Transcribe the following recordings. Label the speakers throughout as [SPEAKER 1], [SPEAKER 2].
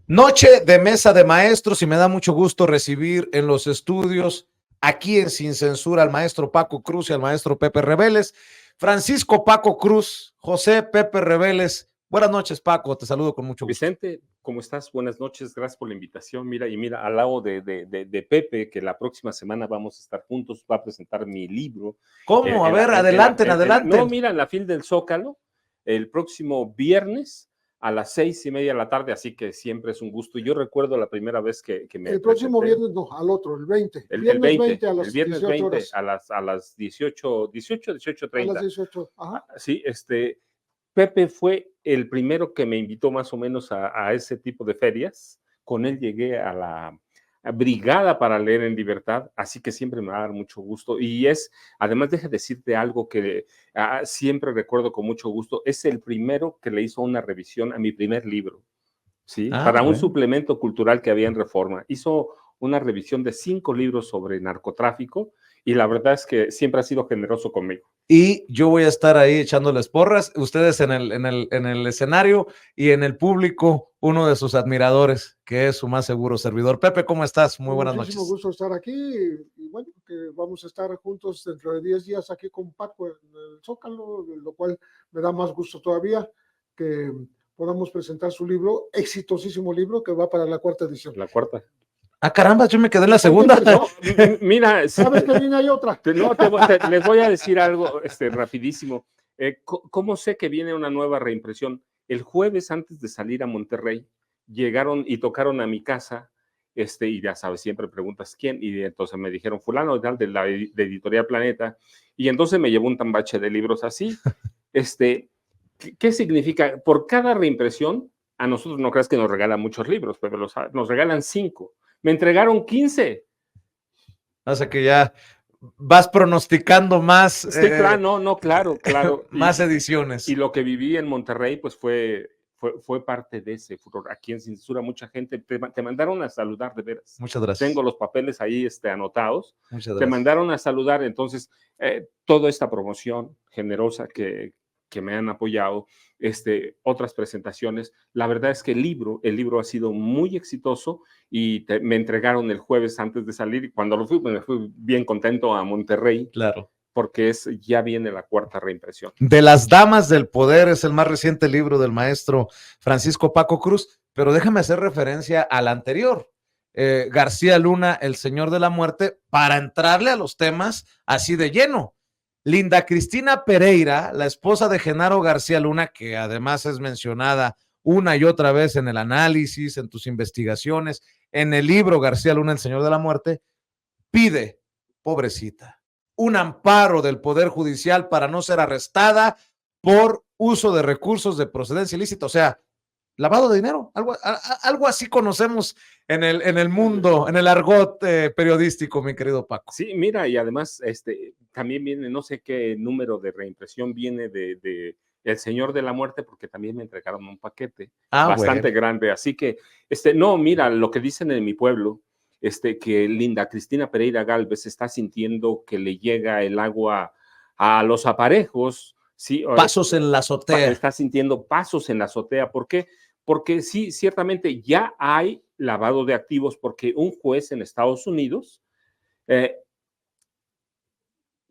[SPEAKER 1] Noche de mesa de maestros y me da mucho gusto recibir en los estudios, aquí en Sin Censura, al maestro Paco Cruz y al maestro Pepe Reveles. Francisco Paco Cruz, José Pepe Reveles. Buenas noches, Paco, te saludo con mucho gusto.
[SPEAKER 2] Vicente, ¿cómo estás? Buenas noches, gracias por la invitación. Mira, al lado de Pepe, que la próxima semana vamos a estar juntos, va a presentar mi libro.
[SPEAKER 1] ¿Cómo? A ver, adelanten.
[SPEAKER 2] No, mira, en la FIL del Zócalo, el próximo viernes a las 6:30 de la tarde, así que siempre es un gusto. Yo recuerdo la primera vez que me
[SPEAKER 3] El próximo
[SPEAKER 2] presenté.
[SPEAKER 3] viernes, no, al otro, el 20.
[SPEAKER 2] El
[SPEAKER 3] Viernes
[SPEAKER 2] 20
[SPEAKER 3] a las
[SPEAKER 2] el viernes
[SPEAKER 3] 18
[SPEAKER 2] 20
[SPEAKER 3] horas.
[SPEAKER 2] a las 18:30.
[SPEAKER 3] A las 18, ajá.
[SPEAKER 2] Sí, Pepe fue el primero que me invitó más o menos a ese tipo de ferias. Con él llegué a la Brigada para Leer en Libertad, así que siempre me va a dar mucho gusto. Y además, deja decirte algo que siempre recuerdo con mucho gusto, es el primero que le hizo una revisión a mi primer libro, ¿sí? Para un suplemento cultural que había en Reforma. Hizo una revisión de 5 libros sobre narcotráfico y la verdad es que siempre ha sido generoso conmigo.
[SPEAKER 1] Y yo voy a estar ahí echándoles porras, ustedes en el escenario y en el público, uno de sus admiradores, que es su más seguro servidor. Pepe, ¿cómo estás? Muy buenas noches.
[SPEAKER 3] Muchísimo gusto estar aquí y bueno, que vamos a estar juntos dentro de 10 días aquí con Paco en el Zócalo, lo cual me da más gusto todavía que podamos presentar su libro, exitosísimo libro que va para la 4ª edición.
[SPEAKER 2] La 4ª.
[SPEAKER 1] Ah, caramba, yo me quedé en la segunda.
[SPEAKER 2] No, mira,
[SPEAKER 3] sabes que viene hay otra.
[SPEAKER 2] Les voy a decir algo rapidísimo. ¿Cómo sé que viene una nueva reimpresión? El jueves, antes de salir a Monterrey, llegaron y tocaron a mi casa, y ya sabes, siempre preguntas quién, y entonces me dijeron fulano tal de Editorial Planeta, y entonces me llevó un tambache de libros así. ¿Qué significa? Por cada reimpresión, a nosotros no creas que nos regalan muchos libros, pero nos regalan 5. Me entregaron 15.
[SPEAKER 1] O sea que ya vas pronosticando más.
[SPEAKER 2] Sí, claro.
[SPEAKER 1] Más ediciones.
[SPEAKER 2] Y lo que viví en Monterrey, pues fue parte de ese furor. Aquí en Sin Censura, mucha gente te mandaron a saludar, de veras.
[SPEAKER 1] Muchas gracias.
[SPEAKER 2] Tengo los papeles ahí anotados.
[SPEAKER 1] Muchas gracias.
[SPEAKER 2] Te mandaron a saludar. Entonces, toda esta promoción generosa que me han apoyado, otras presentaciones. La verdad es que el libro ha sido muy exitoso y me entregaron el jueves antes de salir y cuando lo fui, me fui bien contento a Monterrey.
[SPEAKER 1] Claro.
[SPEAKER 2] Porque ya viene la 4ª reimpresión.
[SPEAKER 1] De las Damas del Poder es el más reciente libro del maestro Francisco Paco Cruz, pero déjame hacer referencia al anterior. García Luna, El Señor de la Muerte, para entrarle a los temas así de lleno. Linda Cristina Pereira, la esposa de Genaro García Luna, que además es mencionada una y otra vez en el análisis, en tus investigaciones, en el libro García Luna, El Señor de la Muerte, pide, pobrecita, un amparo del Poder Judicial para no ser arrestada por uso de recursos de procedencia ilícita, o sea, lavado de dinero, algo así conocemos en el mundo, en el argot periodístico, mi querido Paco.
[SPEAKER 2] Sí, mira, y además también viene, no sé qué número de reimpresión viene de El Señor de la Muerte, porque también me entregaron un paquete bastante grande, así que, no, mira, lo que dicen en mi pueblo, que Linda Cristina Pereira Gálvez está sintiendo que le llega el agua a los aparejos, ¿sí?
[SPEAKER 1] Pasos en la azotea.
[SPEAKER 2] Está sintiendo pasos en la azotea, ¿por qué? Porque sí, ciertamente ya hay lavado de activos, porque un juez en Estados Unidos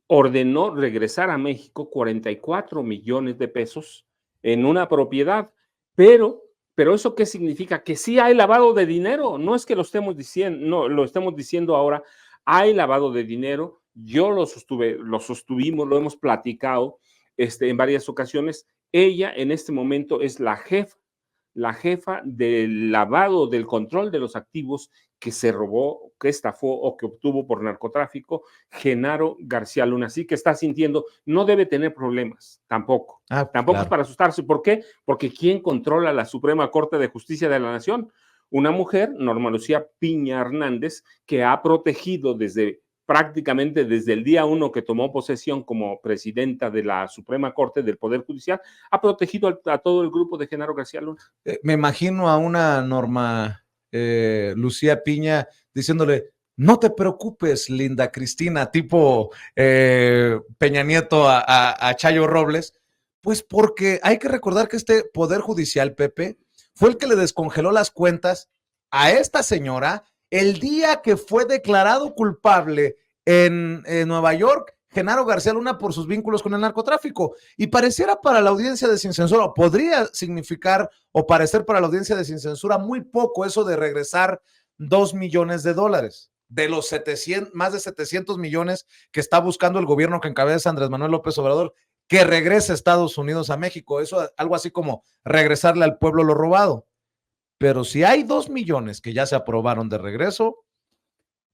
[SPEAKER 2] ordenó regresar a México 44 millones de pesos en una propiedad, pero ¿eso qué significa? Que sí hay lavado de dinero, no es que lo estemos diciendo, no, lo estemos diciendo ahora, hay lavado de dinero, yo lo sostuvimos, lo hemos platicado en varias ocasiones, ella en este momento es la jefa del lavado, del control de los activos que se robó, que estafó o que obtuvo por narcotráfico Genaro García Luna. Así que está sintiendo, no debe tener problemas, tampoco. Tampoco claro. Es para asustarse. ¿Por qué? Porque ¿quién controla la Suprema Corte de Justicia de la Nación? Una mujer, Norma Lucía Piña Hernández, que ha protegido prácticamente desde el día 1 que tomó posesión como presidenta de la Suprema Corte del Poder Judicial, ha protegido a todo el grupo de Genaro García Luna.
[SPEAKER 1] Me imagino a una Norma Lucía Piña diciéndole, no te preocupes, Linda Cristina, tipo Peña Nieto a Chayo Robles, pues porque hay que recordar que este Poder Judicial, Pepe, fue el que le descongeló las cuentas a esta señora el día que fue declarado culpable en Nueva York Genaro García Luna por sus vínculos con el narcotráfico. Y pareciera para la audiencia de Sin Censura, o podría significar o parecer para la audiencia de Sin Censura muy poco eso de regresar $2 millones de los 700, más de 700 millones que está buscando el gobierno que encabeza Andrés Manuel López Obrador, que regrese a Estados Unidos a México. Eso algo así como regresarle al pueblo lo robado. Pero si hay 2 millones que ya se aprobaron de regreso,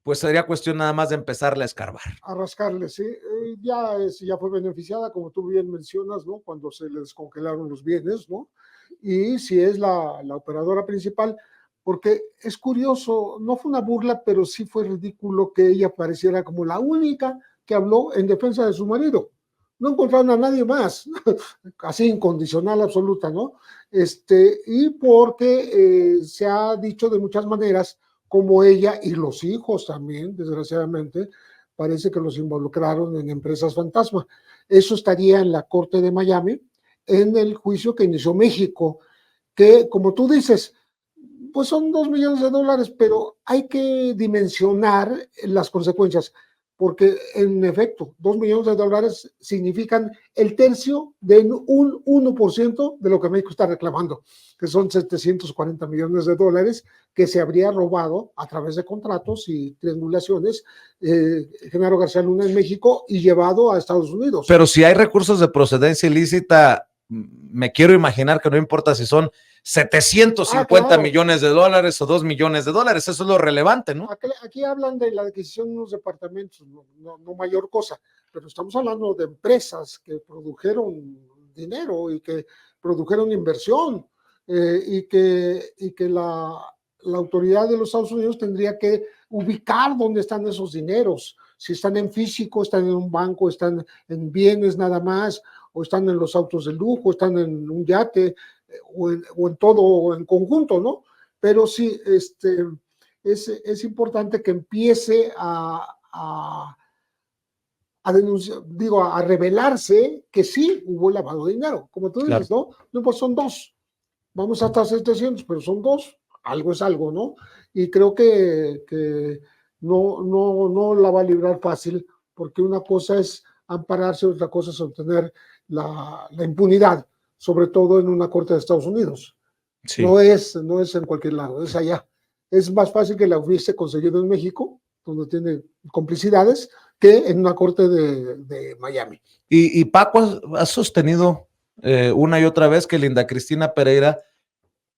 [SPEAKER 1] pues sería cuestión nada más de empezarle a escarbar.
[SPEAKER 3] A rascarle, sí. Ya fue beneficiada, como tú bien mencionas, ¿no? Cuando se le descongelaron los bienes, ¿no? Y si es la operadora principal, porque es curioso, no fue una burla, pero sí fue ridículo que ella pareciera como la única que habló en defensa de su marido. No encontraron a nadie más, así incondicional absoluta, ¿no? Y porque se ha dicho de muchas maneras, como ella y los hijos también, desgraciadamente, parece que los involucraron en empresas fantasma. Eso estaría en la Corte de Miami, en el juicio que inició México, que, como tú dices, pues son $2 millones, pero hay que dimensionar las consecuencias, porque en efecto, $2 millones significan el tercio de un 1% de lo que México está reclamando, que son $740 millones que se habría robado a través de contratos y triangulaciones Genaro García Luna en México y llevado a Estados Unidos.
[SPEAKER 1] Pero si hay recursos de procedencia ilícita, me quiero imaginar que no importa si son 750 millones de dólares o $2 millones, eso es lo relevante, ¿no?
[SPEAKER 3] Aquí hablan de la adquisición de unos departamentos, no mayor cosa, pero estamos hablando de empresas que produjeron dinero y que produjeron inversión y que la autoridad de los Estados Unidos tendría que ubicar dónde están esos dineros, si están en físico, están en un banco, están en bienes nada más, o están en los autos de lujo, están en un yate, o en todo, o en conjunto, ¿no? Pero sí, es importante que empiece a denunciar, a revelarse que sí hubo lavado de dinero, como tú dices, claro. No, pues son 2, vamos hasta 700, pero son 2, algo es algo, ¿no? Y creo que no la va a librar fácil, porque una cosa es ampararse, otra cosa es obtener la impunidad, sobre todo en una corte de Estados Unidos. Sí. No es en cualquier lado, es allá. Es más fácil que la hubiese conseguido en México, donde tiene complicidades, que en una corte de Miami.
[SPEAKER 1] Y Paco ha sostenido una y otra vez que Linda Cristina Pereira,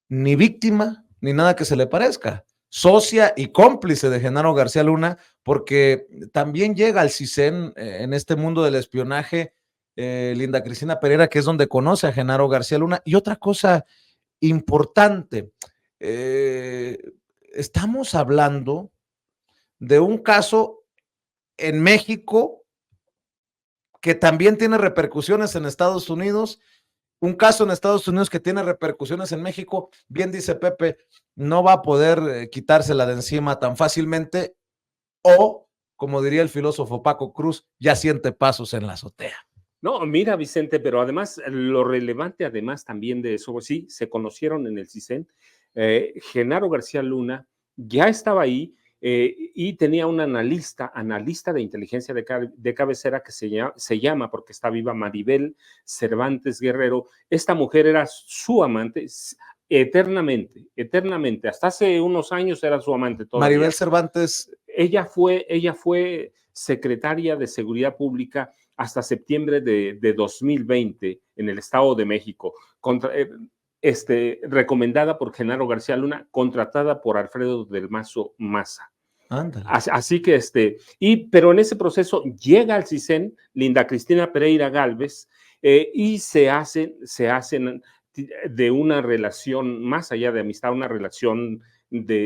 [SPEAKER 1] ni víctima, ni nada que se le parezca, socia y cómplice de Genaro García Luna, porque también llega al CISEN en este mundo del espionaje, Linda Cristina Pereira, que es donde conoce a Genaro García Luna. Y otra cosa importante, estamos hablando de un caso en México que también tiene repercusiones en Estados Unidos, un caso en Estados Unidos que tiene repercusiones en México. Bien dice Pepe, no va a poder quitársela de encima tan fácilmente, o, como diría el filósofo Paco Cruz, ya siente pasos en la azotea.
[SPEAKER 2] No, mira, Vicente, pero además, lo relevante además también de eso, sí, se conocieron en el CISEN, Genaro García Luna ya estaba ahí y tenía un analista de inteligencia de cabecera que se llama, porque está viva, Maribel Cervantes Guerrero. Esta mujer era su amante eternamente, hasta hace unos años era su amante todavía.
[SPEAKER 1] Maribel Cervantes.
[SPEAKER 2] Ella fue secretaria de Seguridad Pública hasta septiembre de 2020 en el Estado de México, recomendada por Genaro García Luna, contratada por Alfredo del Mazo Maza.
[SPEAKER 1] Ándale.
[SPEAKER 2] Así que pero en ese proceso llega al CISEN Linda Cristina Pereira Gálvez y se hacen de una relación más allá de amistad, una relación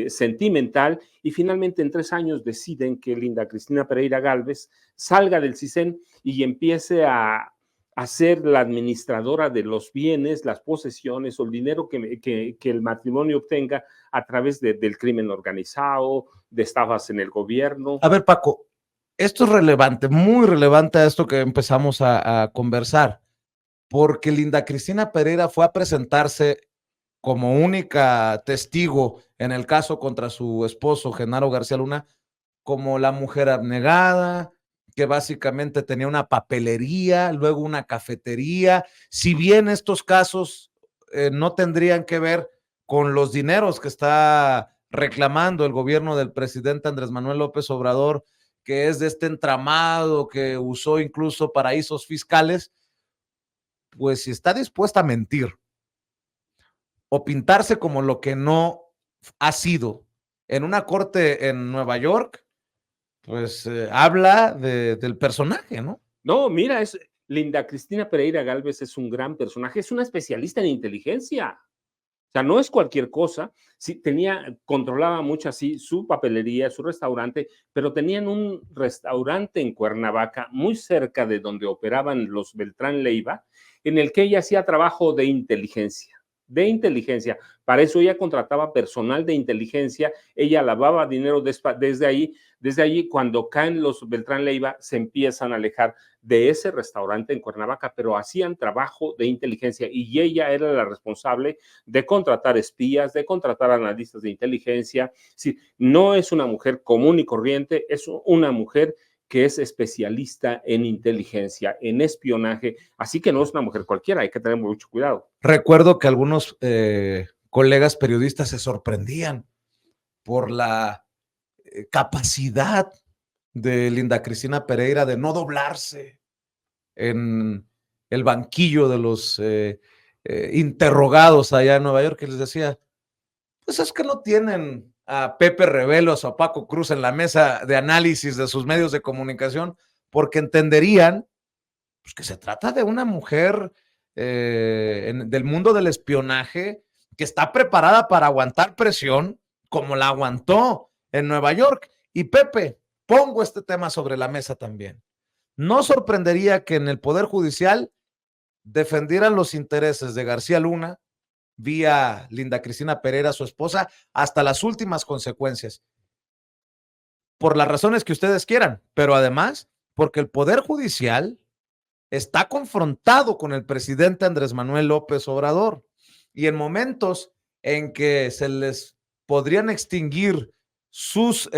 [SPEAKER 2] sentimental, y finalmente en 3 años deciden que Linda Cristina Pereira Gálvez salga del CISEN y empiece a ser la administradora de los bienes, las posesiones o el dinero que el matrimonio obtenga a través del crimen organizado, de estafas en el gobierno.
[SPEAKER 1] A ver, Paco, esto es relevante, muy relevante a esto que empezamos a conversar, porque Linda Cristina Pereira fue a presentarse como única testigo en el caso contra su esposo, Genaro García Luna, como la mujer abnegada, que básicamente tenía una papelería, luego una cafetería. Si bien estos casos no tendrían que ver con los dineros que está reclamando el gobierno del presidente Andrés Manuel López Obrador, que es de este entramado que usó incluso paraísos fiscales, pues si está dispuesta a mentir o pintarse como lo que no ha sido en una corte en Nueva York, pues habla del personaje, ¿no?
[SPEAKER 2] No, mira, Linda Cristina Pereira Gálvez es un gran personaje, es una especialista en inteligencia. O sea, no es cualquier cosa. Sí, controlaba mucho así su papelería, su restaurante, pero tenían un restaurante en Cuernavaca, muy cerca de donde operaban los Beltrán Leiva, en el que ella hacía trabajo de inteligencia. De inteligencia. Para eso ella contrataba personal de inteligencia, ella lavaba dinero desde allí, cuando caen los Beltrán Leiva, se empiezan a alejar de ese restaurante en Cuernavaca, pero hacían trabajo de inteligencia y ella era la responsable de contratar espías, de contratar analistas de inteligencia. Sí, no es una mujer común y corriente, es una mujer que es especialista en inteligencia, en espionaje, así que no es una mujer cualquiera, hay que tener mucho cuidado.
[SPEAKER 1] Recuerdo que algunos colegas periodistas se sorprendían por la capacidad de Linda Cristina Pereira de no doblarse en el banquillo de los interrogados allá en Nueva York, que les decía, pues es que no tienen a Pepe Revelos o a Paco Cruz en la mesa de análisis de sus medios de comunicación, porque entenderían pues, que se trata de una mujer del mundo del espionaje que está preparada para aguantar presión como la aguantó en Nueva York. Y Pepe, pongo este tema sobre la mesa también. No sorprendería que en el Poder Judicial defendieran los intereses de García Luna vía Linda Cristina Pereira, su esposa, hasta las últimas consecuencias. Por las razones que ustedes quieran, pero además porque el Poder Judicial está confrontado con el presidente Andrés Manuel López Obrador y en momentos en que se les podrían extinguir sus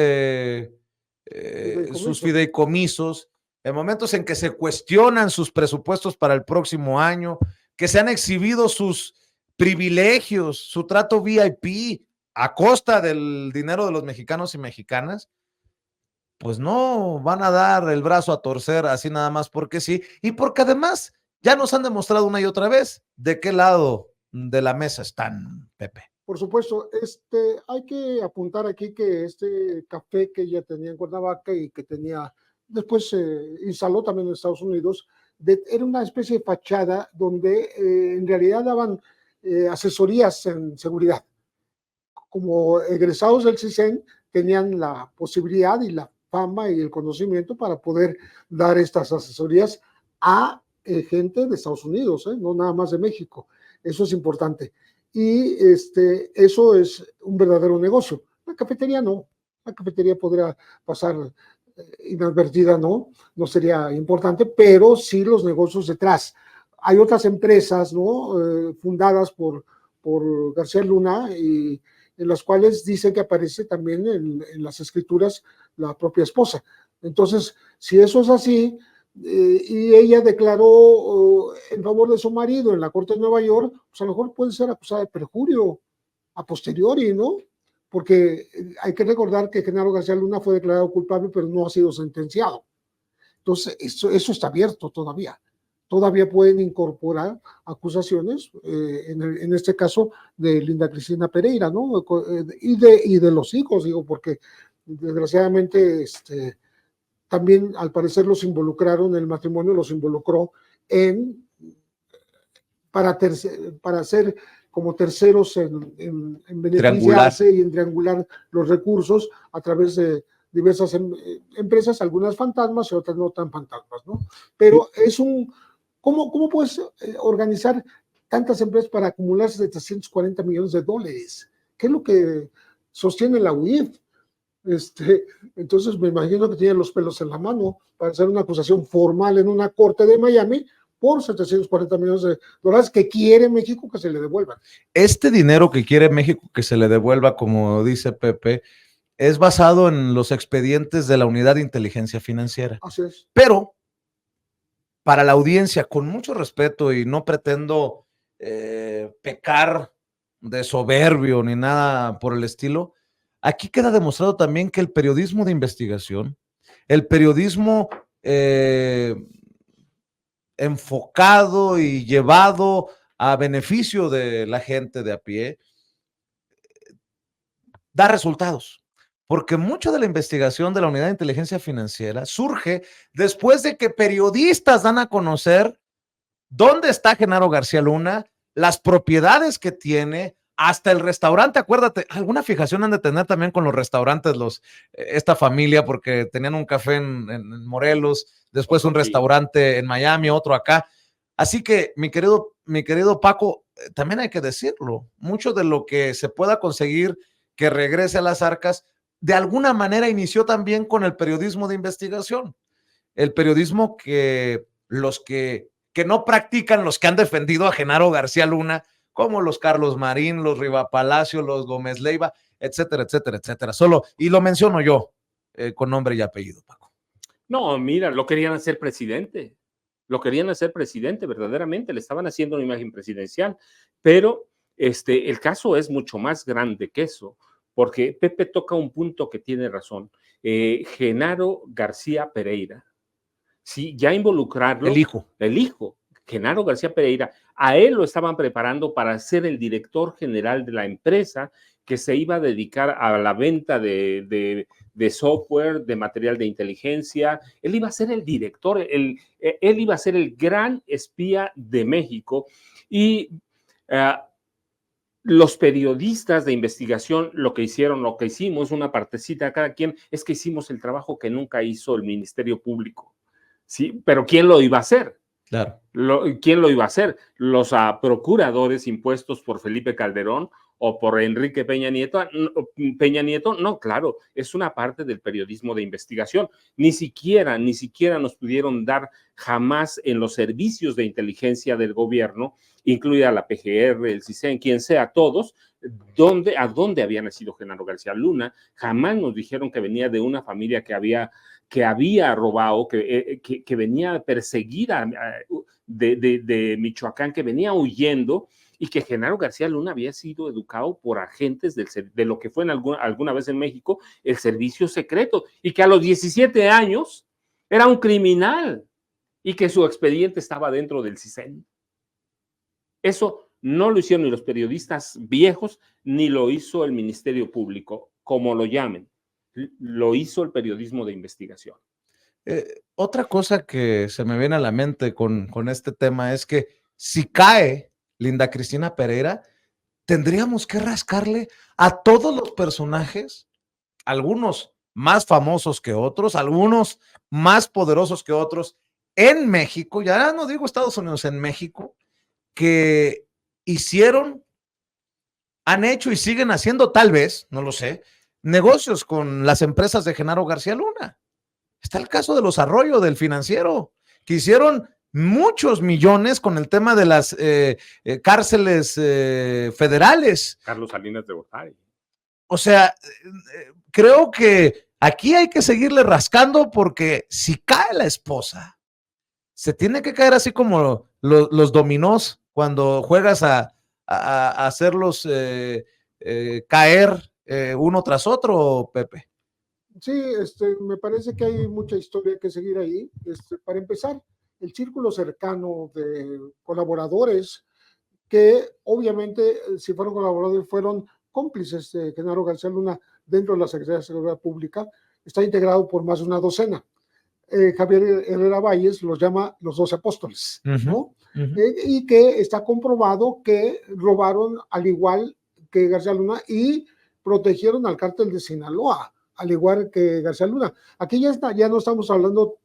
[SPEAKER 1] fideicomisos, en momentos en que se cuestionan sus presupuestos para el próximo año, que se han exhibido sus privilegios, su trato VIP a costa del dinero de los mexicanos y mexicanas, pues no van a dar el brazo a torcer así nada más porque sí, y porque además ya nos han demostrado una y otra vez de qué lado de la mesa están, Pepe.
[SPEAKER 3] Por supuesto, hay que apuntar aquí que este café que ella tenía en Cuernavaca y que tenía, después se instaló también en Estados Unidos, era una especie de fachada donde en realidad daban asesorías en seguridad. Como egresados del CISEN tenían la posibilidad y la fama y el conocimiento para poder dar estas asesorías a gente de Estados Unidos, no nada más de México. Eso es importante. Y eso es un verdadero negocio. La cafetería no. La cafetería podría pasar inadvertida, no sería importante, pero sí los negocios detrás. Hay otras empresas, ¿no? Fundadas por García Luna y en las cuales dice que aparece también en las escrituras la propia esposa. Entonces, si eso es así, y ella declaró en favor de su marido en la Corte de Nueva York, pues a lo mejor puede ser acusada de perjurio a posteriori, ¿no? Porque hay que recordar que Genaro García Luna fue declarado culpable, pero no ha sido sentenciado. Entonces, eso está abierto todavía. Todavía pueden incorporar acusaciones, en este caso de Linda Cristina Pereira, ¿no? Y de los hijos, digo, porque desgraciadamente también al parecer los involucraron, el matrimonio los involucró para ser como terceros en beneficiarse y en triangular los recursos a través de diversas empresas, algunas fantasmas y otras no tan fantasmas, ¿no? Pero es ¿cómo puedes organizar tantas empresas para acumular $740 millones? ¿Qué es lo que sostiene la UIF? Entonces me imagino que tienen los pelos en la mano para hacer una acusación formal en una corte de Miami, por 740 millones de dólares que quiere México que se le devuelvan.
[SPEAKER 1] Este dinero que quiere México que se le devuelva, como dice Pepe, es basado en los expedientes de la Unidad de Inteligencia Financiera.
[SPEAKER 3] Así es.
[SPEAKER 1] Pero, para la audiencia, con mucho respeto, y no pretendo pecar de soberbio ni nada por el estilo, aquí queda demostrado también que el periodismo de investigación, el periodismo enfocado y llevado a beneficio de la gente de a pie, da resultados. Porque mucho de la investigación de la Unidad de Inteligencia Financiera surge después de que periodistas dan a conocer dónde está Genaro García Luna, las propiedades que tiene, hasta el restaurante. Acuérdate, alguna fijación han de tener también con los restaurantes, esta familia, porque tenían un café en Morelos, después un restaurante en Miami, otro acá. Así que, mi querido Paco, también hay que decirlo, mucho de lo que se pueda conseguir que regrese a las arcas, de alguna manera inició también con el periodismo de investigación. El periodismo que los que no practican, los que han defendido a Genaro García Luna, como los Carlos Marín, los Riva Palacio, los Gómez Leiva, etcétera, etcétera, etcétera. Y lo menciono yo, con nombre y apellido, Paco.
[SPEAKER 2] No, mira, lo querían hacer presidente. Lo querían hacer presidente, verdaderamente. Le estaban haciendo una imagen presidencial. Pero el caso es mucho más grande que eso, porque Pepe toca un punto que tiene razón. Genaro García Pereira, sí, ya involucrarlo.
[SPEAKER 1] El
[SPEAKER 2] hijo, Genaro García Pereira, a él lo estaban preparando para ser el director general de la empresa que se iba a dedicar a la venta de software, de material de inteligencia. Él iba a ser el director, él iba a ser el gran espía de México. Y los periodistas de investigación lo que hicimos, una partecita a cada quien, es que hicimos el trabajo que nunca hizo el Ministerio Público. Sí, pero ¿quién lo iba a hacer?
[SPEAKER 1] Claro.
[SPEAKER 2] ¿Quién lo iba a hacer? ¿Los procuradores impuestos por Felipe Calderón o por Enrique Peña Nieto? No, claro, es una parte del periodismo de investigación. Ni siquiera nos pudieron dar jamás en los servicios de inteligencia del gobierno, incluida la PGR, el CISEN, quien sea, todos, a dónde había nacido Genaro García Luna. Jamás nos dijeron que venía de una familia que había robado, que venía perseguida de Michoacán, que venía huyendo, y que Genaro García Luna había sido educado por agentes de lo que fue alguna vez en México el servicio secreto, y que a los 17 años era un criminal y que su expediente estaba dentro del CISEN. Eso no lo hicieron ni los periodistas viejos, ni lo hizo el Ministerio Público, como lo llamen. Lo hizo el periodismo de investigación.
[SPEAKER 1] Otra cosa que se me viene a la mente con este tema es que si cae Linda Cristina Pereira, tendríamos que rascarle a todos los personajes, algunos más famosos que otros, algunos más poderosos que otros, en México, ya no digo Estados Unidos, en México, que han hecho y siguen haciendo, tal vez, no lo sé, negocios con las empresas de Genaro García Luna. Está el caso de los Arroyo, del Financiero, que hicieron muchos millones con el tema de las cárceles federales.
[SPEAKER 2] Carlos Salinas de Gortari.
[SPEAKER 1] O sea, creo que aquí hay que seguirle rascando, porque si cae la esposa, se tiene que caer así como los dominós cuando juegas a hacerlos caer uno tras otro, Pepe.
[SPEAKER 3] Sí, me parece que hay mucha historia que seguir ahí. Para empezar, el círculo cercano de colaboradores, que obviamente, si fueron colaboradores, fueron cómplices de Genaro García Luna dentro de la Secretaría de Seguridad Pública, está integrado por más de una docena. Javier Herrera Valles los llama los 12 apóstoles, ¿no? Y que está comprobado que robaron al igual que García Luna y protegieron al cártel de Sinaloa, al igual que García Luna. Aquí ya no estamos hablando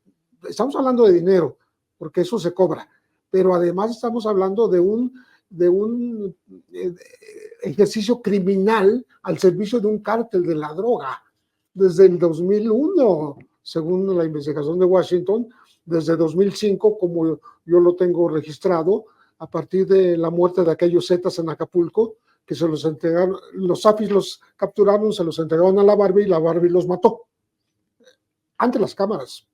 [SPEAKER 3] de dinero, porque eso se cobra, pero además estamos hablando de un ejercicio criminal al servicio de un cártel de la droga desde el 2001, según la investigación de Washington, desde 2005, como yo lo tengo registrado, a partir de la muerte de aquellos zetas en Acapulco, que se los entregaron, los AFIS los capturaron, se los entregaron a la Barbie y la Barbie los mató ante las cámaras.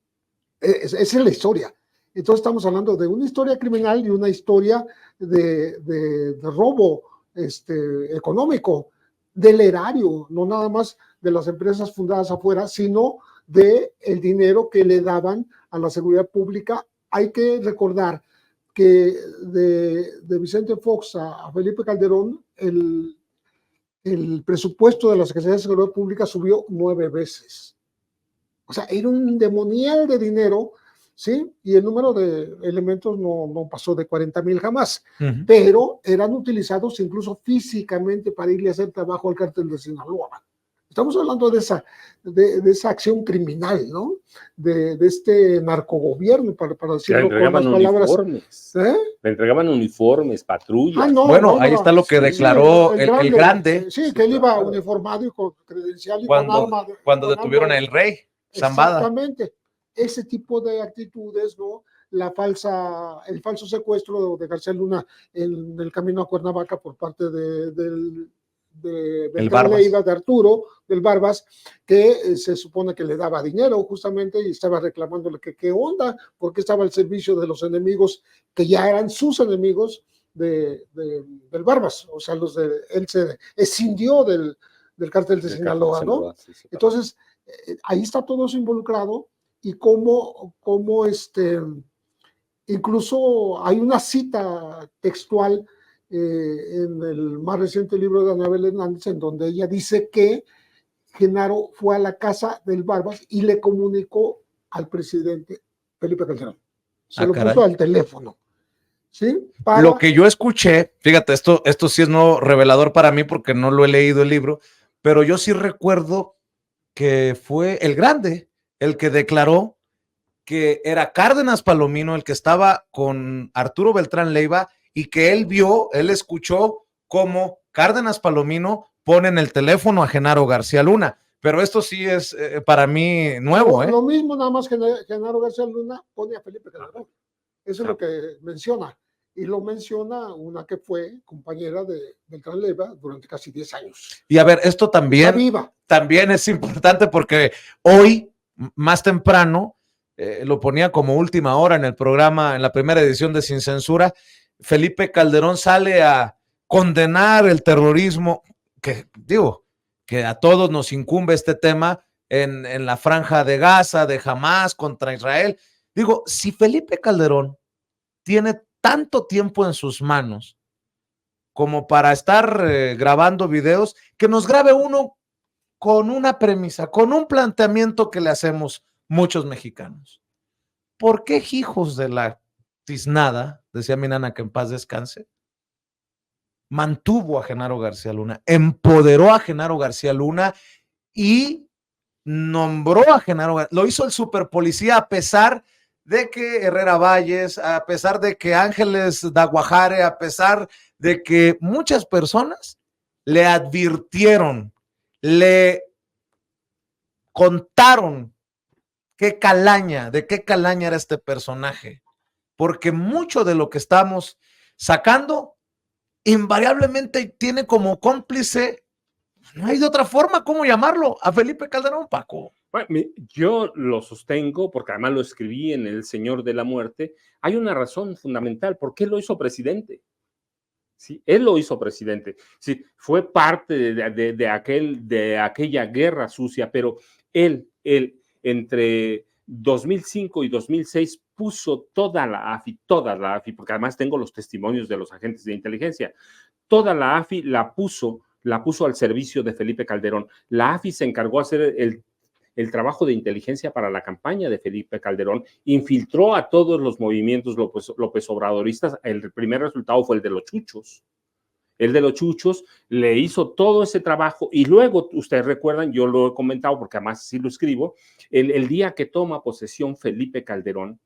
[SPEAKER 3] Esa es la historia. Entonces estamos hablando de una historia criminal y una historia de robo económico, del erario, no nada más de las empresas fundadas afuera, sino de el dinero que le daban a la seguridad pública. Hay que recordar que de Vicente Fox a Felipe Calderón, el presupuesto de la Secretaría de Seguridad Pública subió 9 veces. O sea, era un demonial de dinero, ¿sí? Y el número de elementos no pasó de 40,000 jamás, pero eran utilizados incluso físicamente para irle a hacer trabajo al cártel de Sinaloa. Estamos hablando de esa acción criminal, ¿no? De este narcogobierno, para decirlo con las palabras.
[SPEAKER 2] Uniformes. Le entregaban uniformes, patrullas.
[SPEAKER 1] Ahí está lo que declaró el grande.
[SPEAKER 3] Sí, que él iba uniformado y con credencial y con arma.
[SPEAKER 1] Cuando detuvieron al rey, Zambada.
[SPEAKER 3] Exactamente. Ese tipo de actitudes, ¿no? El falso secuestro de García Luna en el camino a Cuernavaca por parte del Leiva, de Arturo, del Barbas, que se supone que le daba dinero justamente y estaba reclamándole que qué onda, porque estaba al servicio de los enemigos que ya eran sus enemigos del Barbas, o sea, él se escindió del cártel de Sinaloa, ¿no? Entonces, ahí está todo eso involucrado y cómo incluso hay una cita textual en el más reciente libro de Anabel Hernández, en donde ella dice que Genaro fue a la casa del Barbas y le comunicó al presidente Felipe Calderón. Se lo puso al teléfono. ¿Sí?
[SPEAKER 1] Lo que yo escuché, fíjate, esto sí es no revelador para mí porque no lo he leído el libro, pero yo sí recuerdo que fue el grande el que declaró que era Cárdenas Palomino el que estaba con Arturo Beltrán Leiva y que él escuchó cómo Cárdenas Palomino pone en el teléfono a Genaro García Luna, pero esto sí es para mí nuevo.
[SPEAKER 3] Lo mismo, nada más que Genaro García Luna pone a Felipe Calderón. Eso es lo que menciona. Y lo menciona una que fue compañera de Beltrán Leiva durante casi 10 años.
[SPEAKER 1] Y a ver, esto también es importante porque hoy, más temprano, lo ponía como última hora en el programa, en la primera edición de Sin Censura, Felipe Calderón sale a condenar el terrorismo, que a todos nos incumbe este tema en la franja de Gaza, de Hamás contra Israel. Si Felipe Calderón tiene tanto tiempo en sus manos como para estar grabando videos, que nos grabe uno con una premisa, con un planteamiento que le hacemos muchos mexicanos. ¿Por qué hijos de la tiznada, decía mi nana que en paz descanse, mantuvo a Genaro García Luna, empoderó a Genaro García Luna y nombró a Genaro García Luna? Lo hizo el superpolicía a pesar de que Herrera Valles, a pesar de que Ángeles Daguajare, a pesar de que muchas personas le advirtieron, le contaron de qué calaña era este personaje, porque mucho de lo que estamos sacando invariablemente tiene como cómplice, no hay de otra forma cómo llamarlo, a Felipe Calderón, Paco.
[SPEAKER 2] Bueno, yo lo sostengo porque además lo escribí en El Señor de la Muerte. Hay una razón fundamental, ¿por qué lo hizo presidente? Sí, él lo hizo presidente. Sí, fue parte de aquella guerra sucia, pero él entre 2005 y 2006 puso toda la AFI, porque además tengo los testimonios de los agentes de inteligencia, toda la AFI la puso al servicio de Felipe Calderón. La AFI se encargó de hacer el trabajo de inteligencia para la campaña de Felipe Calderón, infiltró a todos los movimientos López Obradoristas. El primer resultado fue el de los Chuchos. El de los Chuchos le hizo todo ese trabajo y luego, ustedes recuerdan, yo lo he comentado porque además sí lo escribo, el día que toma posesión Felipe Calderón,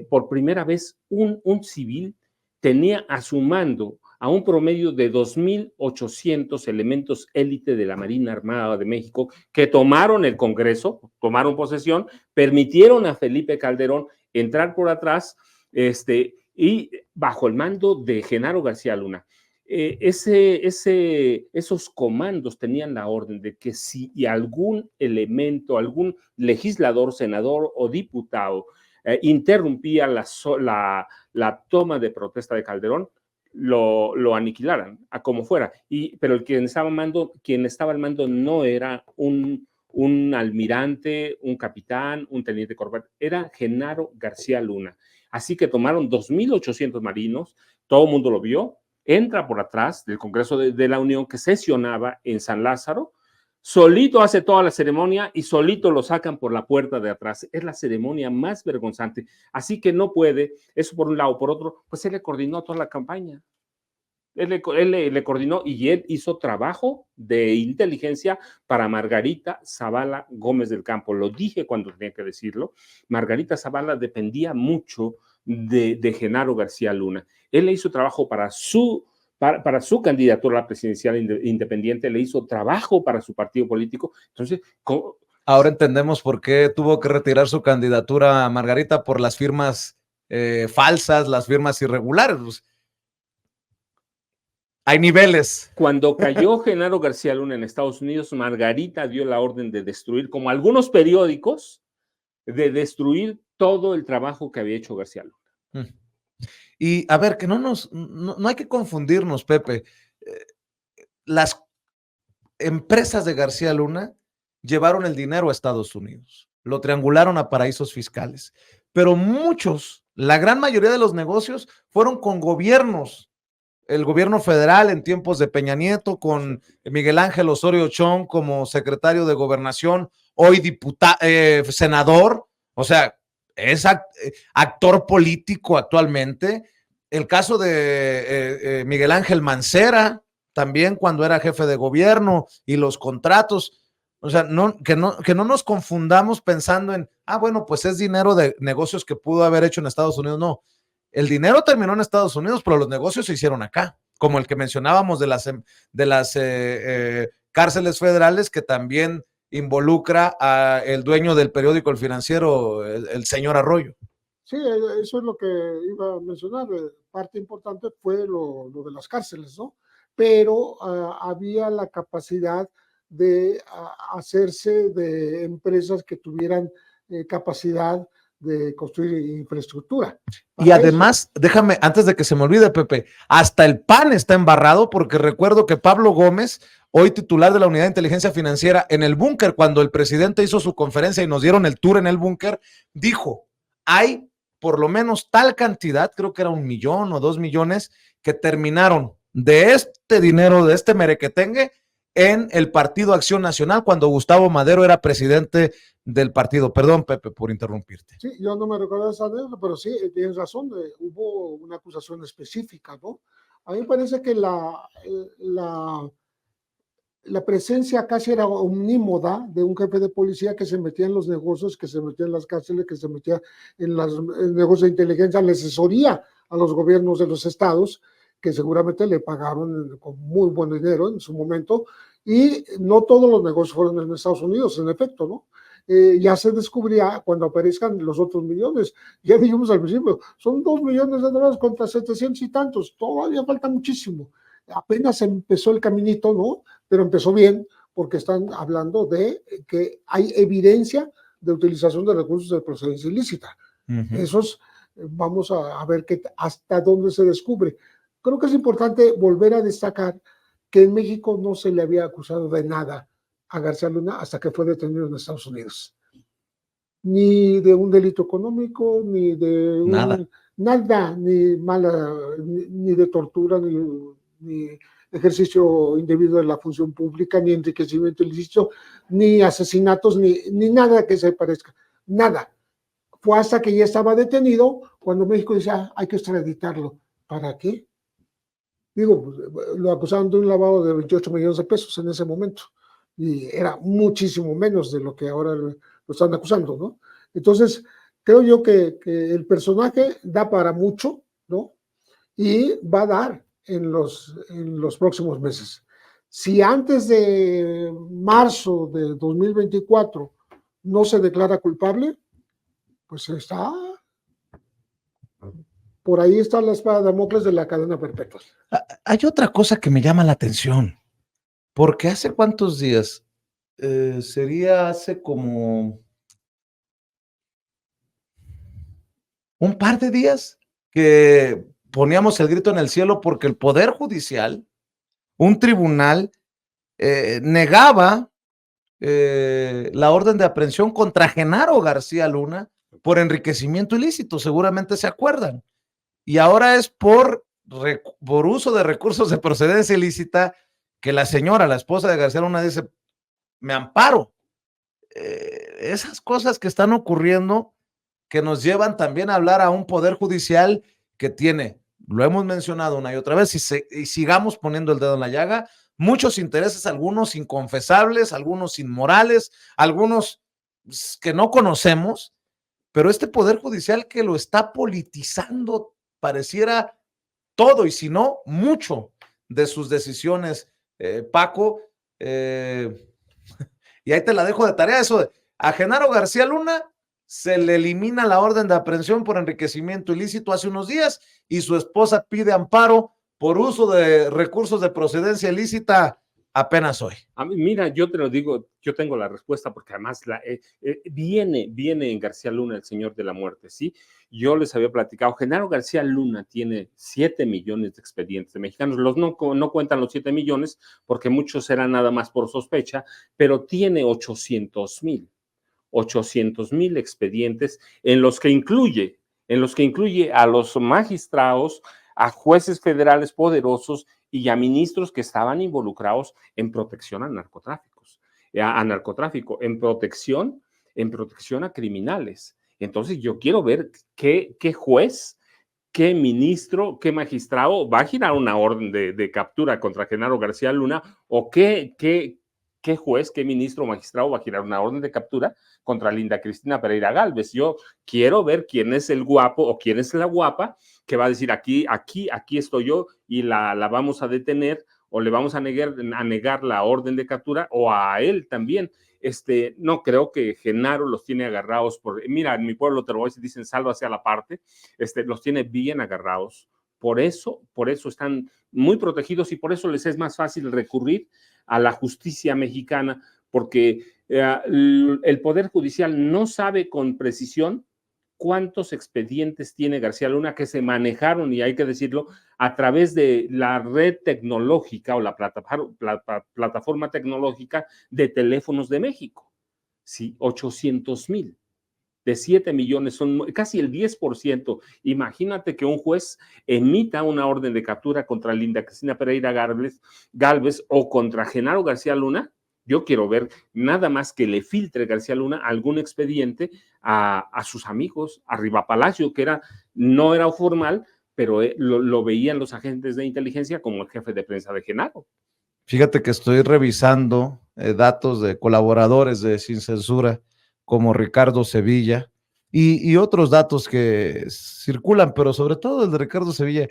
[SPEAKER 2] por primera vez un civil tenía a su mando a un promedio de 2,800 elementos élite de la Marina Armada de México que tomaron el Congreso, tomaron posesión, permitieron a Felipe Calderón entrar por atrás, y bajo el mando de Genaro García Luna. Esos comandos tenían la orden de que si algún elemento, algún legislador, senador o diputado interrumpía la toma de protesta de Calderón, lo aniquilaran, a como fuera. Pero quien estaba al mando no era un almirante, un capitán, un teniente coronel, era Genaro García Luna. Así que tomaron 2.800 marinos, todo el mundo lo vio, entra por atrás del Congreso de la Unión que sesionaba en San Lázaro, solito hace toda la ceremonia y solito lo sacan por la puerta de atrás. Es la ceremonia más vergonzante. Así que no puede, eso por un lado. Por otro, pues él le coordinó toda la campaña. Él le coordinó y él hizo trabajo de inteligencia para Margarita Zavala Gómez del Campo. Lo dije cuando tenía que decirlo. Margarita Zavala dependía mucho de Genaro García Luna. Él le hizo trabajo para su candidatura a la presidencial independiente, le hizo trabajo para su partido político. Entonces,
[SPEAKER 1] ahora entendemos por qué tuvo que retirar su candidatura a Margarita por las firmas falsas, las firmas irregulares. Pues, hay niveles.
[SPEAKER 2] Cuando cayó Genaro García Luna en Estados Unidos, Margarita dio la orden de destruir, como algunos periódicos, de destruir todo el trabajo que había hecho García Luna.
[SPEAKER 1] Y a ver, que no hay que confundirnos, Pepe. Las empresas de García Luna llevaron el dinero a Estados Unidos, lo triangularon a paraísos fiscales, pero la gran mayoría de los negocios fueron con gobiernos. El gobierno federal en tiempos de Peña Nieto, con Miguel Ángel Osorio Chong como secretario de Gobernación, hoy senador, o sea, es actor político actualmente. El caso de Miguel Ángel Mancera, también cuando era jefe de gobierno, y los contratos. O sea, que no nos confundamos pensando en, bueno, pues es dinero de negocios que pudo haber hecho en Estados Unidos. No, el dinero terminó en Estados Unidos, pero los negocios se hicieron acá, como el que mencionábamos de las cárceles federales, que también involucra a el dueño del periódico El Financiero, el señor Arroyo.
[SPEAKER 3] Sí, eso es lo que iba a mencionar. Parte importante fue lo de las cárceles, ¿no? Pero había la capacidad de hacerse de empresas que tuvieran capacidad de construir infraestructura.
[SPEAKER 1] Y además, déjame, antes de que se me olvide, Pepe, hasta el PAN está embarrado, porque recuerdo que Pablo Gómez, hoy titular de la Unidad de Inteligencia Financiera, en el búnker, cuando el presidente hizo su conferencia y nos dieron el tour en el búnker, dijo, hay por lo menos tal cantidad, creo que era 1 millón o 2 millones, que terminaron de este dinero, de este merequetengue, en el Partido Acción Nacional, cuando Gustavo Madero era presidente del partido. Perdón, Pepe, por interrumpirte.
[SPEAKER 3] Sí, yo no me recuerdo esa anécdota, pero sí, tienes razón, hubo una acusación específica, ¿no? A mí me parece que la presencia casi era omnímoda de un jefe de policía que se metía en los negocios, que se metía en las cárceles, que se metía en los negocios de inteligencia, la asesoría a los gobiernos de los estados, que seguramente le pagaron con muy buen dinero en su momento, y no todos los negocios fueron en Estados Unidos, en efecto, ¿no? Ya se descubría cuando aparezcan los otros millones. Ya dijimos al principio, son 2 millones de dólares contra 700 y tantos, todavía falta muchísimo. Apenas empezó el caminito, ¿no? Pero empezó bien, porque están hablando de que hay evidencia de utilización de recursos de procedencia ilícita. Esos, vamos a ver hasta dónde se descubre. Creo que es importante volver a destacar que en México no se le había acusado de nada a García Luna hasta que fue detenido en Estados Unidos. Ni de un delito económico, ni de nada, ni de tortura, ni ejercicio indebido de la función pública, ni enriquecimiento ilícito, ni asesinatos, ni nada que se parezca. Nada. Fue hasta que ya estaba detenido cuando México decía, hay que extraditarlo. ¿Para qué? Digo, lo acusaron de un lavado de 28 millones de pesos en ese momento, y era muchísimo menos de lo que ahora lo están acusando, ¿no? Entonces, creo yo que el personaje da para mucho, ¿no? Y va a dar en los próximos meses. Si antes de marzo de 2024 no se declara culpable, pues está por ahí está la espada de Damocles de la cadena perpetua.
[SPEAKER 1] Hay otra cosa que me llama la atención, porque hace cuántos días, sería hace como un par de días que poníamos el grito en el cielo porque el Poder Judicial, un tribunal, negaba la orden de aprehensión contra Genaro García Luna por enriquecimiento ilícito, seguramente se acuerdan. Y ahora es por uso de recursos de procedencia ilícita que la señora, la esposa de García Luna, dice, me amparo. Esas cosas que están ocurriendo que nos llevan también a hablar a un poder judicial que tiene, lo hemos mencionado una y otra vez, y sigamos poniendo el dedo en la llaga, muchos intereses, algunos inconfesables, algunos inmorales, algunos que no conocemos, pero este poder judicial que lo está politizando pareciera todo, y si no, mucho de sus decisiones, Paco, y ahí te la dejo de tarea, eso de a Genaro García Luna se le elimina la orden de aprehensión por enriquecimiento ilícito hace unos días y su esposa pide amparo por uso de recursos de procedencia ilícita apenas hoy.
[SPEAKER 2] A mí, mira, yo te lo digo, yo tengo la respuesta porque además viene en García Luna el Señor de la Muerte, ¿sí? Yo les había platicado, Genaro García Luna tiene 7 millones de expedientes de mexicanos, no cuentan los 7 millones porque muchos eran nada más por sospecha, pero tiene 800,000 expedientes en los que incluye a los magistrados, a jueces federales poderosos y a ministros que estaban involucrados en protección a narcotráfico, en protección a criminales. Entonces yo quiero ver qué juez, qué ministro, qué magistrado va a girar una orden de captura contra Genaro García Luna o qué juez, qué ministro o magistrado va a girar una orden de captura contra Linda Cristina Pereira Gálvez. Yo quiero ver quién es el guapo o quién es la guapa que va a decir aquí estoy yo y la vamos a detener o le vamos a negar la orden de captura o a él también. No creo que Genaro los tiene agarrados mira, en mi pueblo te lo voy a decir, dicen salva hacia la parte, los tiene bien agarrados. Por eso están muy protegidos y por eso les es más fácil recurrir a la justicia mexicana, porque el Poder Judicial no sabe con precisión cuántos expedientes tiene García Luna que se manejaron, y hay que decirlo, a través de la red tecnológica o la plataforma tecnológica de teléfonos de México. Sí, 800,000 de 7 millones, son casi el 10%. Imagínate que un juez emita una orden de captura contra Linda Cristina Pereira Gálvez o contra Genaro García Luna. Yo quiero ver nada más que le filtre García Luna algún expediente a sus amigos, a Riva Palacio, que no era formal, pero lo veían los agentes de inteligencia como el jefe de prensa de Genaro.
[SPEAKER 1] Fíjate que estoy revisando datos de colaboradores de Sin Censura, como Ricardo Sevilla, y otros datos que circulan, pero sobre todo el de Ricardo Sevilla,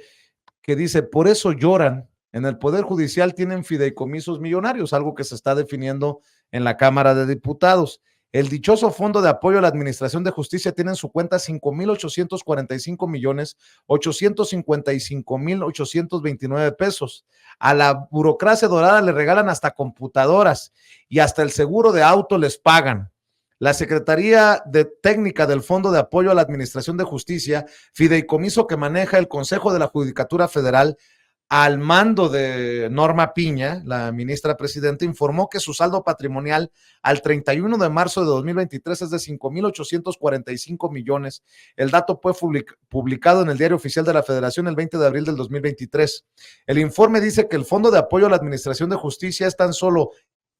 [SPEAKER 1] que dice, por eso lloran, en el Poder Judicial tienen fideicomisos millonarios, algo que se está definiendo en la Cámara de Diputados. El dichoso Fondo de Apoyo a la Administración de Justicia tiene en su cuenta 5,845,855,829 pesos. A la burocracia dorada le regalan hasta computadoras y hasta el seguro de auto les pagan. La Secretaría de Técnica del Fondo de Apoyo a la Administración de Justicia, fideicomiso que maneja el Consejo de la Judicatura Federal, al mando de Norma Piña, la ministra presidenta, informó que su saldo patrimonial al 31 de marzo de 2023 es de 5,845 millones. El dato fue publicado en el Diario Oficial de la Federación el 20 de abril del 2023. El informe dice que el Fondo de Apoyo a la Administración de Justicia es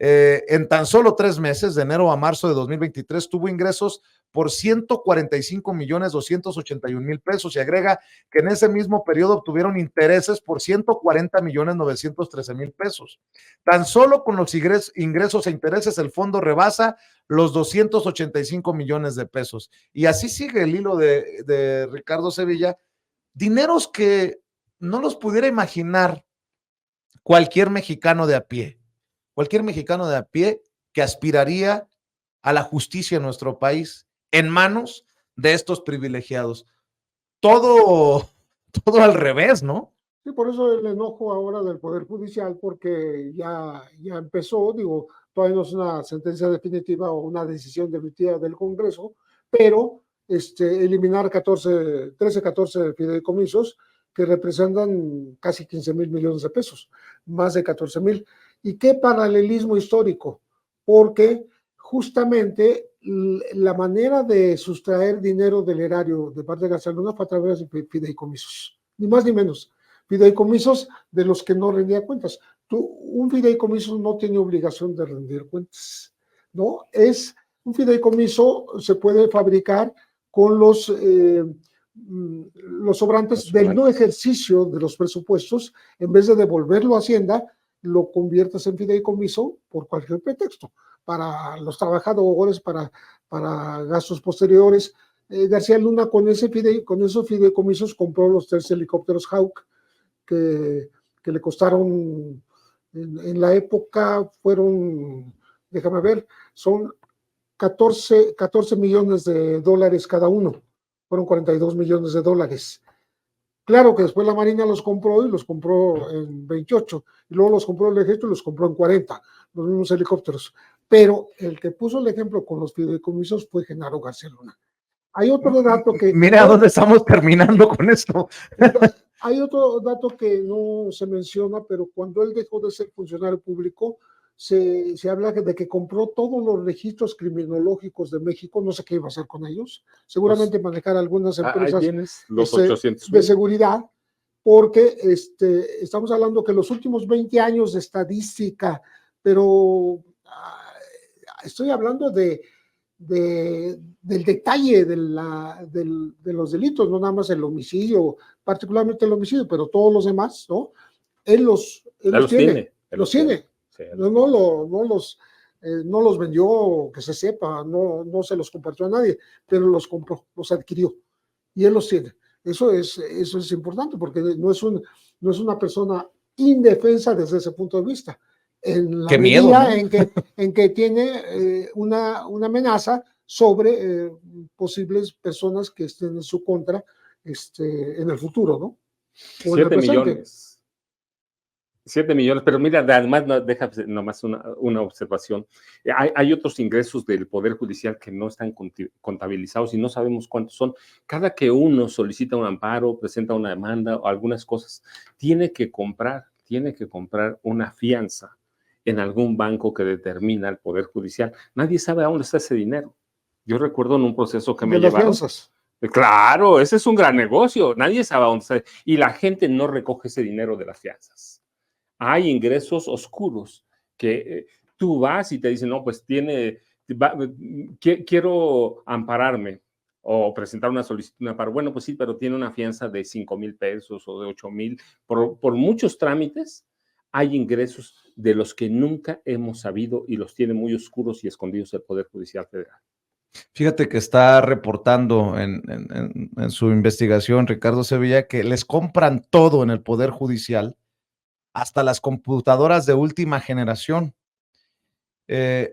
[SPEAKER 1] en tan solo 3 meses, de enero a marzo de 2023, tuvo ingresos por 145,281,000 pesos, y agrega que en ese mismo periodo obtuvieron intereses por 140,913,000 pesos. Tan solo con los ingresos e intereses el fondo rebasa los 285 millones de pesos. Y así sigue el hilo de Ricardo Sevilla, dineros que no los pudiera imaginar cualquier mexicano de a pie que aspiraría a la justicia en nuestro país en manos de estos privilegiados. Todo todo al revés, ¿no?
[SPEAKER 3] Sí, por eso el enojo ahora del Poder Judicial, porque ya empezó, digo, todavía no es una sentencia definitiva o una decisión definitiva del Congreso, pero eliminar 14 fideicomisos que representan casi 15,000 millones de pesos, más de 14,000. ¿Y qué paralelismo histórico? Porque justamente la manera de sustraer dinero del erario de parte de García Luna fue a través de fideicomisos, ni más ni menos. Fideicomisos de los que no rendía cuentas. Un fideicomiso no tiene obligación de rendir cuentas, ¿no? Un fideicomiso se puede fabricar con los sobrantes del no ejercicio de los presupuestos. En vez de devolverlo a Hacienda, lo conviertes en fideicomiso por cualquier pretexto, para los trabajadores, para gastos posteriores. García Luna con esos fideicomisos compró los 3 helicópteros Hawk, que le costaron en la época, fueron, déjame ver, son 14 millones de dólares cada uno, fueron 42 millones de dólares. Claro que después la Marina los compró y los compró en 28, y luego los compró el Ejército y los compró en 40, los mismos helicópteros. Pero el que puso el ejemplo con los fideicomisos fue Genaro García Luna. Hay otro dato que...
[SPEAKER 1] Mira a dónde estamos terminando con esto.
[SPEAKER 3] Hay otro dato que no se menciona, pero cuando él dejó de ser funcionario público, se habla de que compró todos los registros criminológicos de México, no sé qué iba a hacer con ellos, seguramente pues, manejar algunas empresas
[SPEAKER 2] los 800
[SPEAKER 3] de seguridad, porque estamos hablando que los últimos 20 años de estadística, pero estoy hablando del detalle de los delitos, no nada más el homicidio, particularmente el homicidio, pero todos los demás, ¿no? Él los tiene. Sí, no los vendió, que se sepa, no se los compartió a nadie, pero los compró, los adquirió, y él los tiene. Eso es importante, porque no es una persona indefensa desde ese punto de vista. En la medida en que tiene una amenaza sobre posibles personas que estén en su contra en el futuro, ¿no?
[SPEAKER 2] 7 millones. 7 millones, pero mira, además, deja nomás una observación. Hay otros ingresos del Poder Judicial que no están contabilizados y no sabemos cuántos son. Cada que uno solicita un amparo, presenta una demanda o algunas cosas, tiene que comprar una fianza en algún banco que determina el Poder Judicial. Nadie sabe a dónde está ese dinero. Yo recuerdo en un proceso que me llevaron. Fianzas. Claro, ese es un gran negocio. Nadie sabe a dónde está. Y la gente no recoge ese dinero de las fianzas. Hay ingresos oscuros que tú vas y te dicen, no, pues quiero ampararme o presentar una solicitud de amparo. Bueno, pues sí, pero tiene una fianza de 5,000 pesos o de 8,000. Por muchos trámites hay ingresos de los que nunca hemos sabido y los tiene muy oscuros y escondidos el Poder Judicial Federal.
[SPEAKER 1] Fíjate que está reportando en su investigación Ricardo Sevilla que les compran todo en el Poder Judicial, hasta las computadoras de última generación.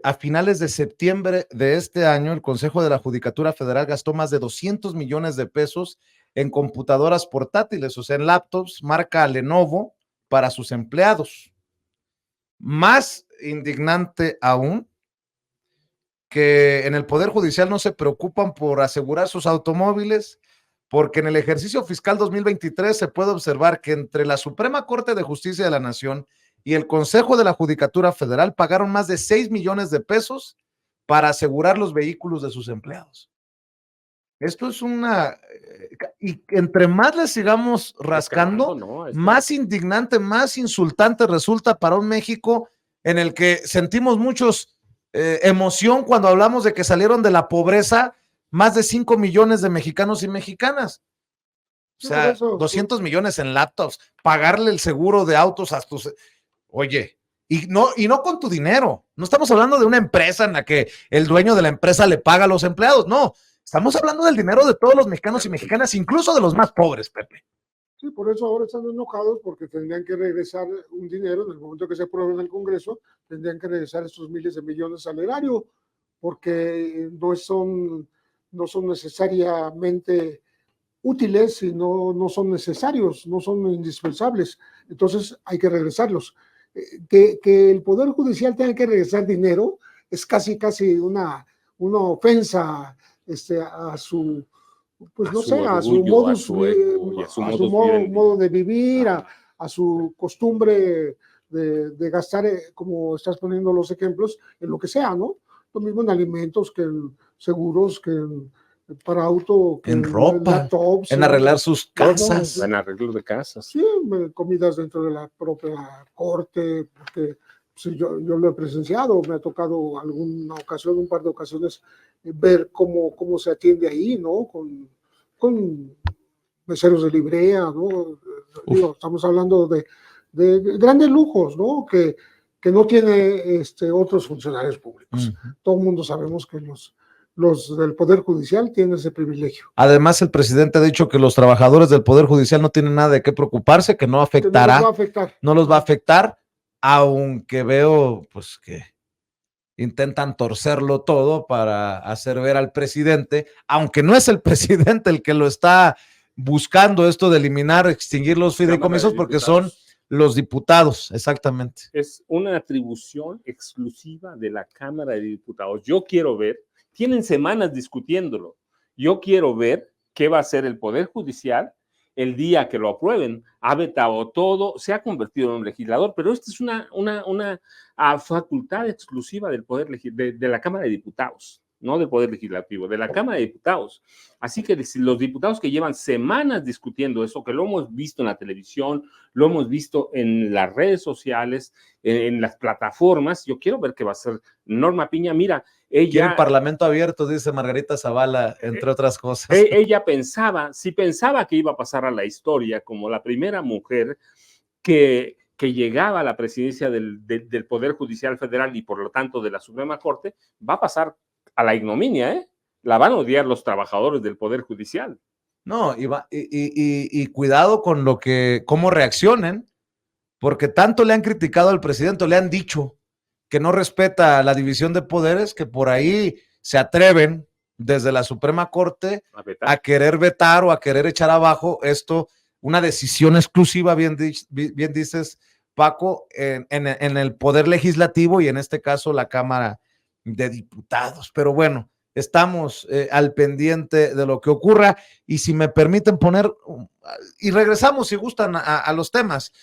[SPEAKER 1] A finales de septiembre de este año, el Consejo de la Judicatura Federal gastó más de 200 millones de pesos en computadoras portátiles, o sea, en laptops marca Lenovo para sus empleados. Más indignante aún, que en el Poder Judicial no se preocupan por asegurar sus automóviles, porque en el ejercicio fiscal 2023 se puede observar que entre la Suprema Corte de Justicia de la Nación y el Consejo de la Judicatura Federal pagaron más de 6 millones de pesos para asegurar los vehículos de sus empleados. Esto es y entre más le sigamos rascando, más indignante, más insultante resulta para un México en el que sentimos muchos emoción cuando hablamos de que salieron de la pobreza más de 5 millones de mexicanos y mexicanas. O sea, 200 millones en laptops, pagarle el seguro de autos a tus... Oye, y no con tu dinero. No estamos hablando de una empresa en la que el dueño de la empresa le paga a los empleados. No, estamos hablando del dinero de todos los mexicanos y mexicanas, incluso de los más pobres, Pepe.
[SPEAKER 3] Sí, por eso ahora están enojados, porque tendrían que regresar un dinero en el momento que se apruebe en el Congreso, tendrían que regresar estos miles de millones al erario, porque no son necesariamente útiles y no son necesarios, no son indispensables. Entonces hay que regresarlos. Que el Poder Judicial tenga que regresar dinero es casi una ofensa a su, pues no sé, a su
[SPEAKER 2] orgullo,
[SPEAKER 3] modus,
[SPEAKER 2] ego y a su modus vivendi.
[SPEAKER 3] modo de vivir, a su costumbre de gastar, como estás poniendo los ejemplos, en lo que sea, ¿no? Lo mismo en alimentos, que en seguros, que para auto, que
[SPEAKER 1] en ropa,
[SPEAKER 3] laptops,
[SPEAKER 1] en arreglar sus casas.
[SPEAKER 2] En arreglos de casas.
[SPEAKER 3] Sí, comidas dentro de la propia corte, porque sí, yo lo he presenciado, me ha tocado alguna ocasión, un par de ocasiones, ver cómo se atiende ahí, ¿no? Con meseros de librea, ¿no? Digo, estamos hablando de grandes lujos, ¿no? Que no tiene otros funcionarios públicos. Todo el mundo sabemos que los del Poder Judicial tienen ese privilegio.
[SPEAKER 1] Además, el presidente ha dicho que los trabajadores del Poder Judicial no tienen nada de qué preocuparse, que no afectará, no los va a afectar, aunque veo pues que intentan torcerlo todo para hacer ver al presidente, aunque no es el presidente el que lo está buscando, esto de eliminar, extinguir los fideicomisos, porque son los diputados, exactamente.
[SPEAKER 2] Es una atribución exclusiva de la Cámara de Diputados. Yo quiero ver, tienen semanas discutiéndolo, yo quiero ver qué va a hacer el Poder Judicial el día que lo aprueben. Ha vetado todo, se ha convertido en un legislador, pero esta es una facultad exclusiva del Poder de la Cámara de Diputados, no del Poder Legislativo, de la Cámara de Diputados. Así que los diputados que llevan semanas discutiendo eso, que lo hemos visto en la televisión, lo hemos visto en las redes sociales, en las plataformas, yo quiero ver qué va a hacer Norma Piña. Mira, ella...
[SPEAKER 1] Quiere el Parlamento abierto, dice Margarita Zavala, entre otras cosas.
[SPEAKER 2] Ella pensaba que iba a pasar a la historia como la primera mujer que llegaba a la presidencia del Poder Judicial Federal y por lo tanto de la Suprema Corte, va a pasar a la ignominia, ¿eh? La van a odiar los trabajadores del Poder Judicial.
[SPEAKER 1] No, y cuidado con cómo reaccionen, porque tanto le han criticado al presidente, le han dicho que no respeta la división de poderes, que por ahí se atreven desde la Suprema Corte a querer vetar o a querer echar abajo esto, una decisión exclusiva, bien dices, Paco, en el Poder Legislativo y en este caso la Cámara de Diputados. Pero bueno, estamos al pendiente de lo que ocurra y si me permiten poner, y regresamos si gustan a los temas,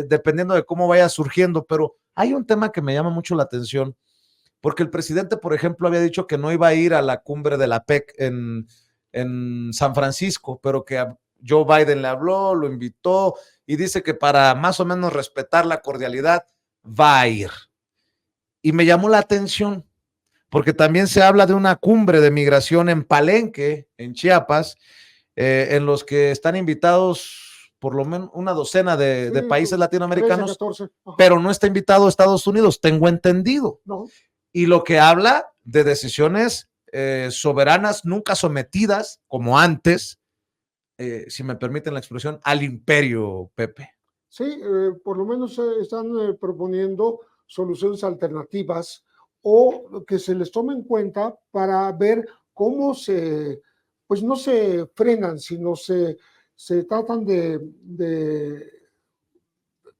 [SPEAKER 1] dependiendo de cómo vaya surgiendo, pero hay un tema que me llama mucho la atención, porque el presidente, por ejemplo, había dicho que no iba a ir a la cumbre de la PEC en San Francisco, pero que Joe Biden le habló, lo invitó y dice que para más o menos respetar la cordialidad va a ir. Y me llamó la atención, porque también se habla de una cumbre de migración en Palenque, en Chiapas, en los que están invitados por lo menos una docena de países latinoamericanos, 14, pero no está invitado Estados Unidos, tengo entendido.
[SPEAKER 3] No.
[SPEAKER 1] Y lo que habla de decisiones soberanas, nunca sometidas, como antes, si me permiten la expresión, al imperio, Pepe.
[SPEAKER 3] Sí, por lo menos están proponiendo soluciones alternativas o que se les tome en cuenta para ver cómo pues no se frenan, sino se tratan de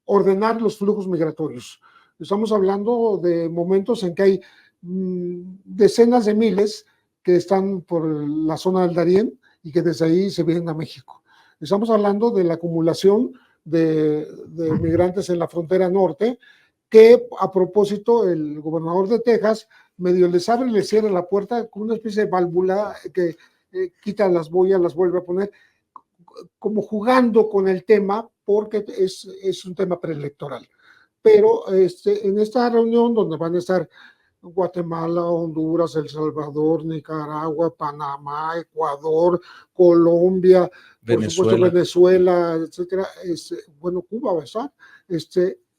[SPEAKER 3] ordenar los flujos migratorios. Estamos hablando de momentos en que hay decenas de miles que están por la zona del Darién y que desde ahí se vienen a México. Estamos hablando de la acumulación de migrantes en la frontera norte, que a propósito el gobernador de Texas medio les abre y les cierra la puerta con una especie de válvula que quita las boyas, las vuelve a poner, como jugando con el tema, porque es un tema preelectoral. Pero en esta reunión donde van a estar Guatemala, Honduras, El Salvador, Nicaragua, Panamá, Ecuador, Colombia, por supuesto Venezuela, etcétera, bueno, Cuba va a estar,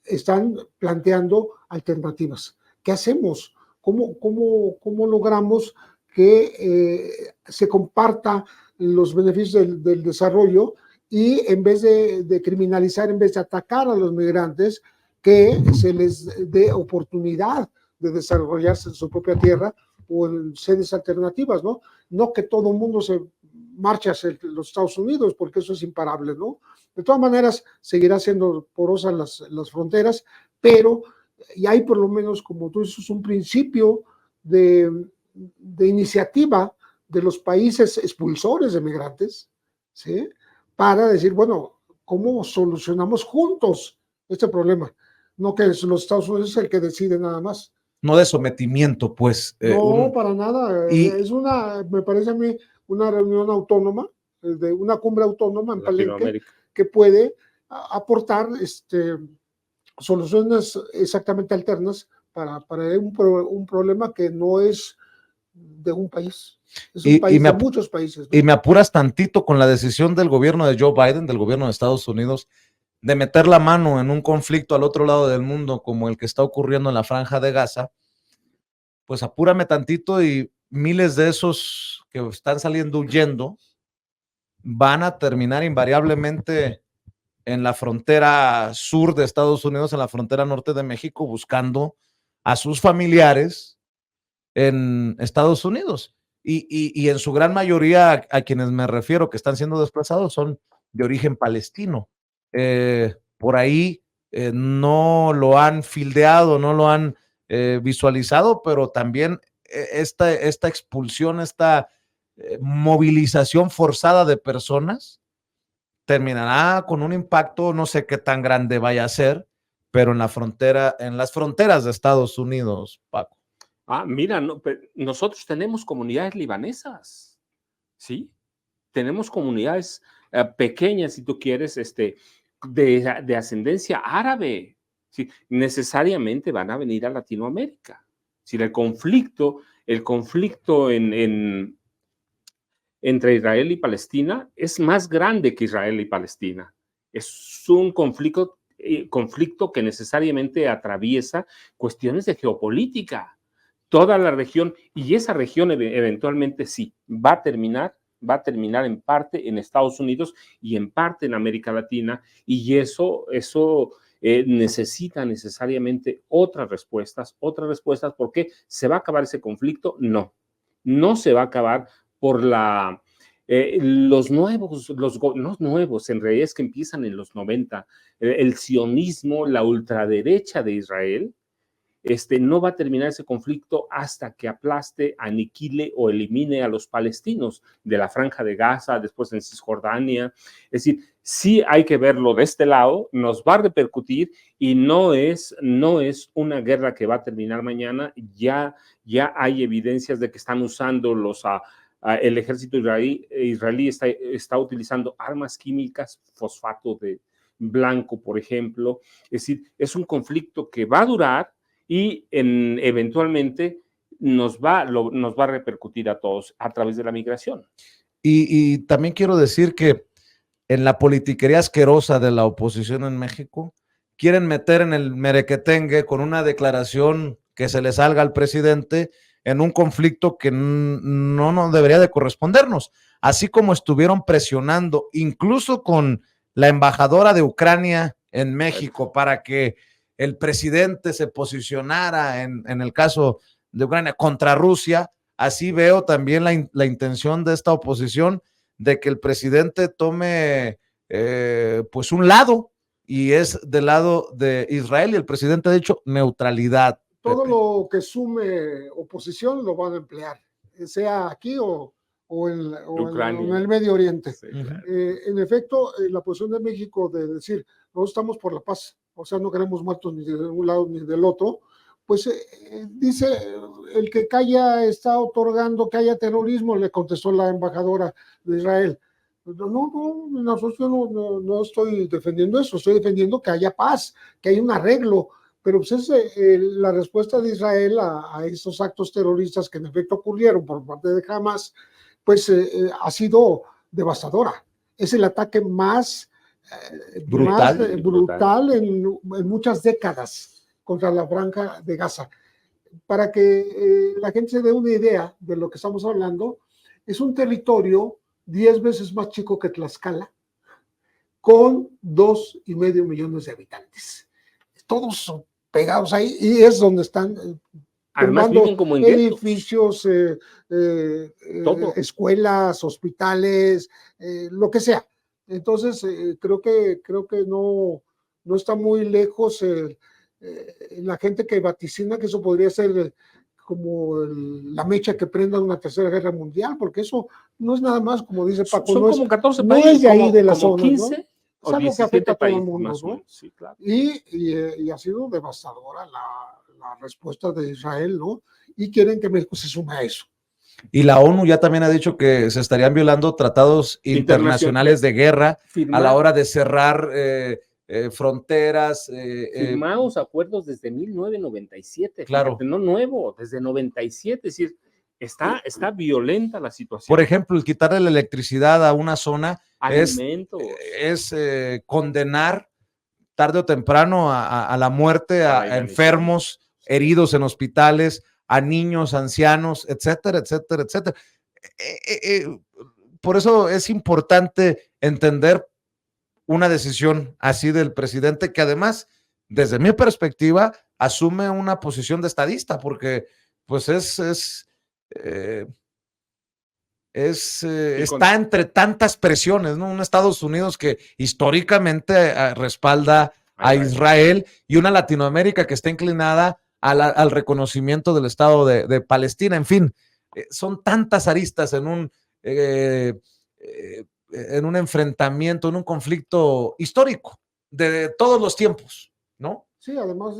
[SPEAKER 3] están planteando alternativas. ¿Qué hacemos? ¿Cómo logramos que se comparta los beneficios del desarrollo y en vez de criminalizar, en vez de atacar a los migrantes, que se les dé oportunidad de desarrollarse en su propia tierra o en sedes alternativas, ¿no? No que todo el mundo se marche hacia los Estados Unidos, porque eso es imparable, ¿no? De todas maneras, seguirá siendo porosas las fronteras, pero y hay por lo menos, como tú dices, un principio de iniciativa de los países expulsores de migrantes, ¿sí? Para decir, bueno, ¿cómo solucionamos juntos este problema? No que los Estados Unidos es el que decide nada más.
[SPEAKER 1] No de sometimiento, pues.
[SPEAKER 3] No, para nada.
[SPEAKER 1] Y,
[SPEAKER 3] Es me parece a mí, una reunión autónoma, de una cumbre autónoma en Palenque, que puede aportar soluciones exactamente alternas para un problema que no es de un país, es un país de muchos países, ¿no?
[SPEAKER 1] Y me apuras tantito con la decisión del gobierno de Joe Biden, del gobierno de Estados Unidos, de meter la mano en un conflicto al otro lado del mundo como el que está ocurriendo en la Franja de Gaza. Pues apúrame tantito y miles de esos que están saliendo huyendo van a terminar invariablemente en la frontera sur de Estados Unidos, en la frontera norte de México, buscando a sus familiares en Estados Unidos. Y en su gran mayoría a quienes me refiero que están siendo desplazados son de origen palestino. Por ahí no lo han fildeado, no lo han visualizado, pero también esta expulsión, esta movilización forzada de personas terminará con un impacto, no sé qué tan grande vaya a ser, pero en la frontera, en las fronteras de Estados Unidos, Paco.
[SPEAKER 2] Mira, nosotros tenemos comunidades libanesas, ¿sí? Tenemos comunidades pequeñas, si tú quieres, de ascendencia árabe, ¿sí? Necesariamente van a venir a Latinoamérica. Si el conflicto entre Israel y Palestina es más grande que Israel y Palestina. Es un conflicto que necesariamente atraviesa cuestiones de geopolítica. Toda la región, y esa región eventualmente sí, va a terminar en parte en Estados Unidos y en parte en América Latina, y eso necesita necesariamente otras respuestas. ¿Por qué? ¿Se va a acabar ese conflicto? No se va a acabar por los nuevos, no nuevos, en realidad es que empiezan en los 90, el sionismo, la ultraderecha de Israel, no va a terminar ese conflicto hasta que aplaste, aniquile o elimine a los palestinos de la Franja de Gaza, después en Cisjordania. Es decir, sí hay que verlo de este lado, nos va a repercutir y no es una guerra que va a terminar mañana. Ya hay evidencias de que están usando el ejército israelí está utilizando armas químicas, fosfato de blanco, por ejemplo. Es decir, es un conflicto que va a durar y eventualmente nos va a repercutir a todos a través de la migración.
[SPEAKER 1] Y también quiero decir que en la politiquería asquerosa de la oposición en México, quieren meter en el merequetengue con una declaración que se le salga al presidente en un conflicto que no debería de correspondernos, así como estuvieron presionando incluso con la embajadora de Ucrania en México para que el presidente se posicionara en el caso de Ucrania contra Rusia. Así veo también la intención de esta oposición de que el presidente tome pues un lado, y es del lado de Israel, y el presidente ha dicho neutralidad.
[SPEAKER 3] Todo lo que sume oposición lo van a emplear, sea aquí o en el Medio Oriente. Sí, claro. En efecto, la posición de México de decir, no estamos por la paz, o sea, no queremos muertos ni de un lado ni del otro, pues dice, el que calla está otorgando que haya terrorismo, le contestó la embajadora de Israel. No estoy defendiendo eso, estoy defendiendo que haya paz, que haya un arreglo, pero pues la respuesta de Israel a estos actos terroristas que en efecto ocurrieron por parte de Hamas, pues ha sido devastadora. Es el ataque más brutal en muchas décadas contra la Franja de Gaza. Para que la gente se dé una idea de lo que estamos hablando, es un territorio 10 veces más chico que Tlaxcala, con 2,5 millones de habitantes. Todos son pegados ahí, y es donde están
[SPEAKER 2] Además
[SPEAKER 3] tumbando
[SPEAKER 2] viven como en guetos.
[SPEAKER 3] edificios,
[SPEAKER 2] Todo.
[SPEAKER 3] escuelas, hospitales, lo que sea. Entonces, creo que no está muy lejos la gente que vaticina que eso podría ser como la mecha que prenda una tercera guerra mundial, porque eso no es nada más, como dice Paco,
[SPEAKER 2] Son
[SPEAKER 3] no
[SPEAKER 2] como 14
[SPEAKER 3] no
[SPEAKER 2] países,
[SPEAKER 3] es de ahí de la
[SPEAKER 2] como
[SPEAKER 3] zona, ¿no?
[SPEAKER 2] 15
[SPEAKER 3] Es
[SPEAKER 2] o
[SPEAKER 3] algo que afecta
[SPEAKER 2] 17
[SPEAKER 3] a todo el
[SPEAKER 2] países
[SPEAKER 3] mundo,
[SPEAKER 2] más o
[SPEAKER 3] ¿no?
[SPEAKER 2] menos. Sí, claro.
[SPEAKER 3] Y ha sido devastadora la respuesta de Israel, ¿no? Y quieren que México se sume a eso.
[SPEAKER 1] Y la ONU ya también ha dicho que se estarían violando tratados internacionales de guerra a la hora de cerrar fronteras.
[SPEAKER 2] Firmados acuerdos desde 1997,
[SPEAKER 1] claro.
[SPEAKER 2] fíjate, no nuevo, desde 97, es decir, está violenta la situación.
[SPEAKER 1] Por ejemplo, el quitarle la electricidad a una zona
[SPEAKER 2] alimentos,
[SPEAKER 1] es condenar tarde o temprano a la muerte, a enfermos, heridos en hospitales, a niños, ancianos, etcétera, etcétera, etcétera. Por eso es importante entender una decisión así del presidente, que además, desde mi perspectiva, asume una posición de estadista, porque pues está entre tantas presiones, ¿no? Un Estados Unidos que históricamente respalda a Israel y una Latinoamérica que está inclinada al reconocimiento del Estado de Palestina. En fin, son tantas aristas en un enfrentamiento, en un conflicto histórico de todos los tiempos, ¿no?
[SPEAKER 3] Sí, además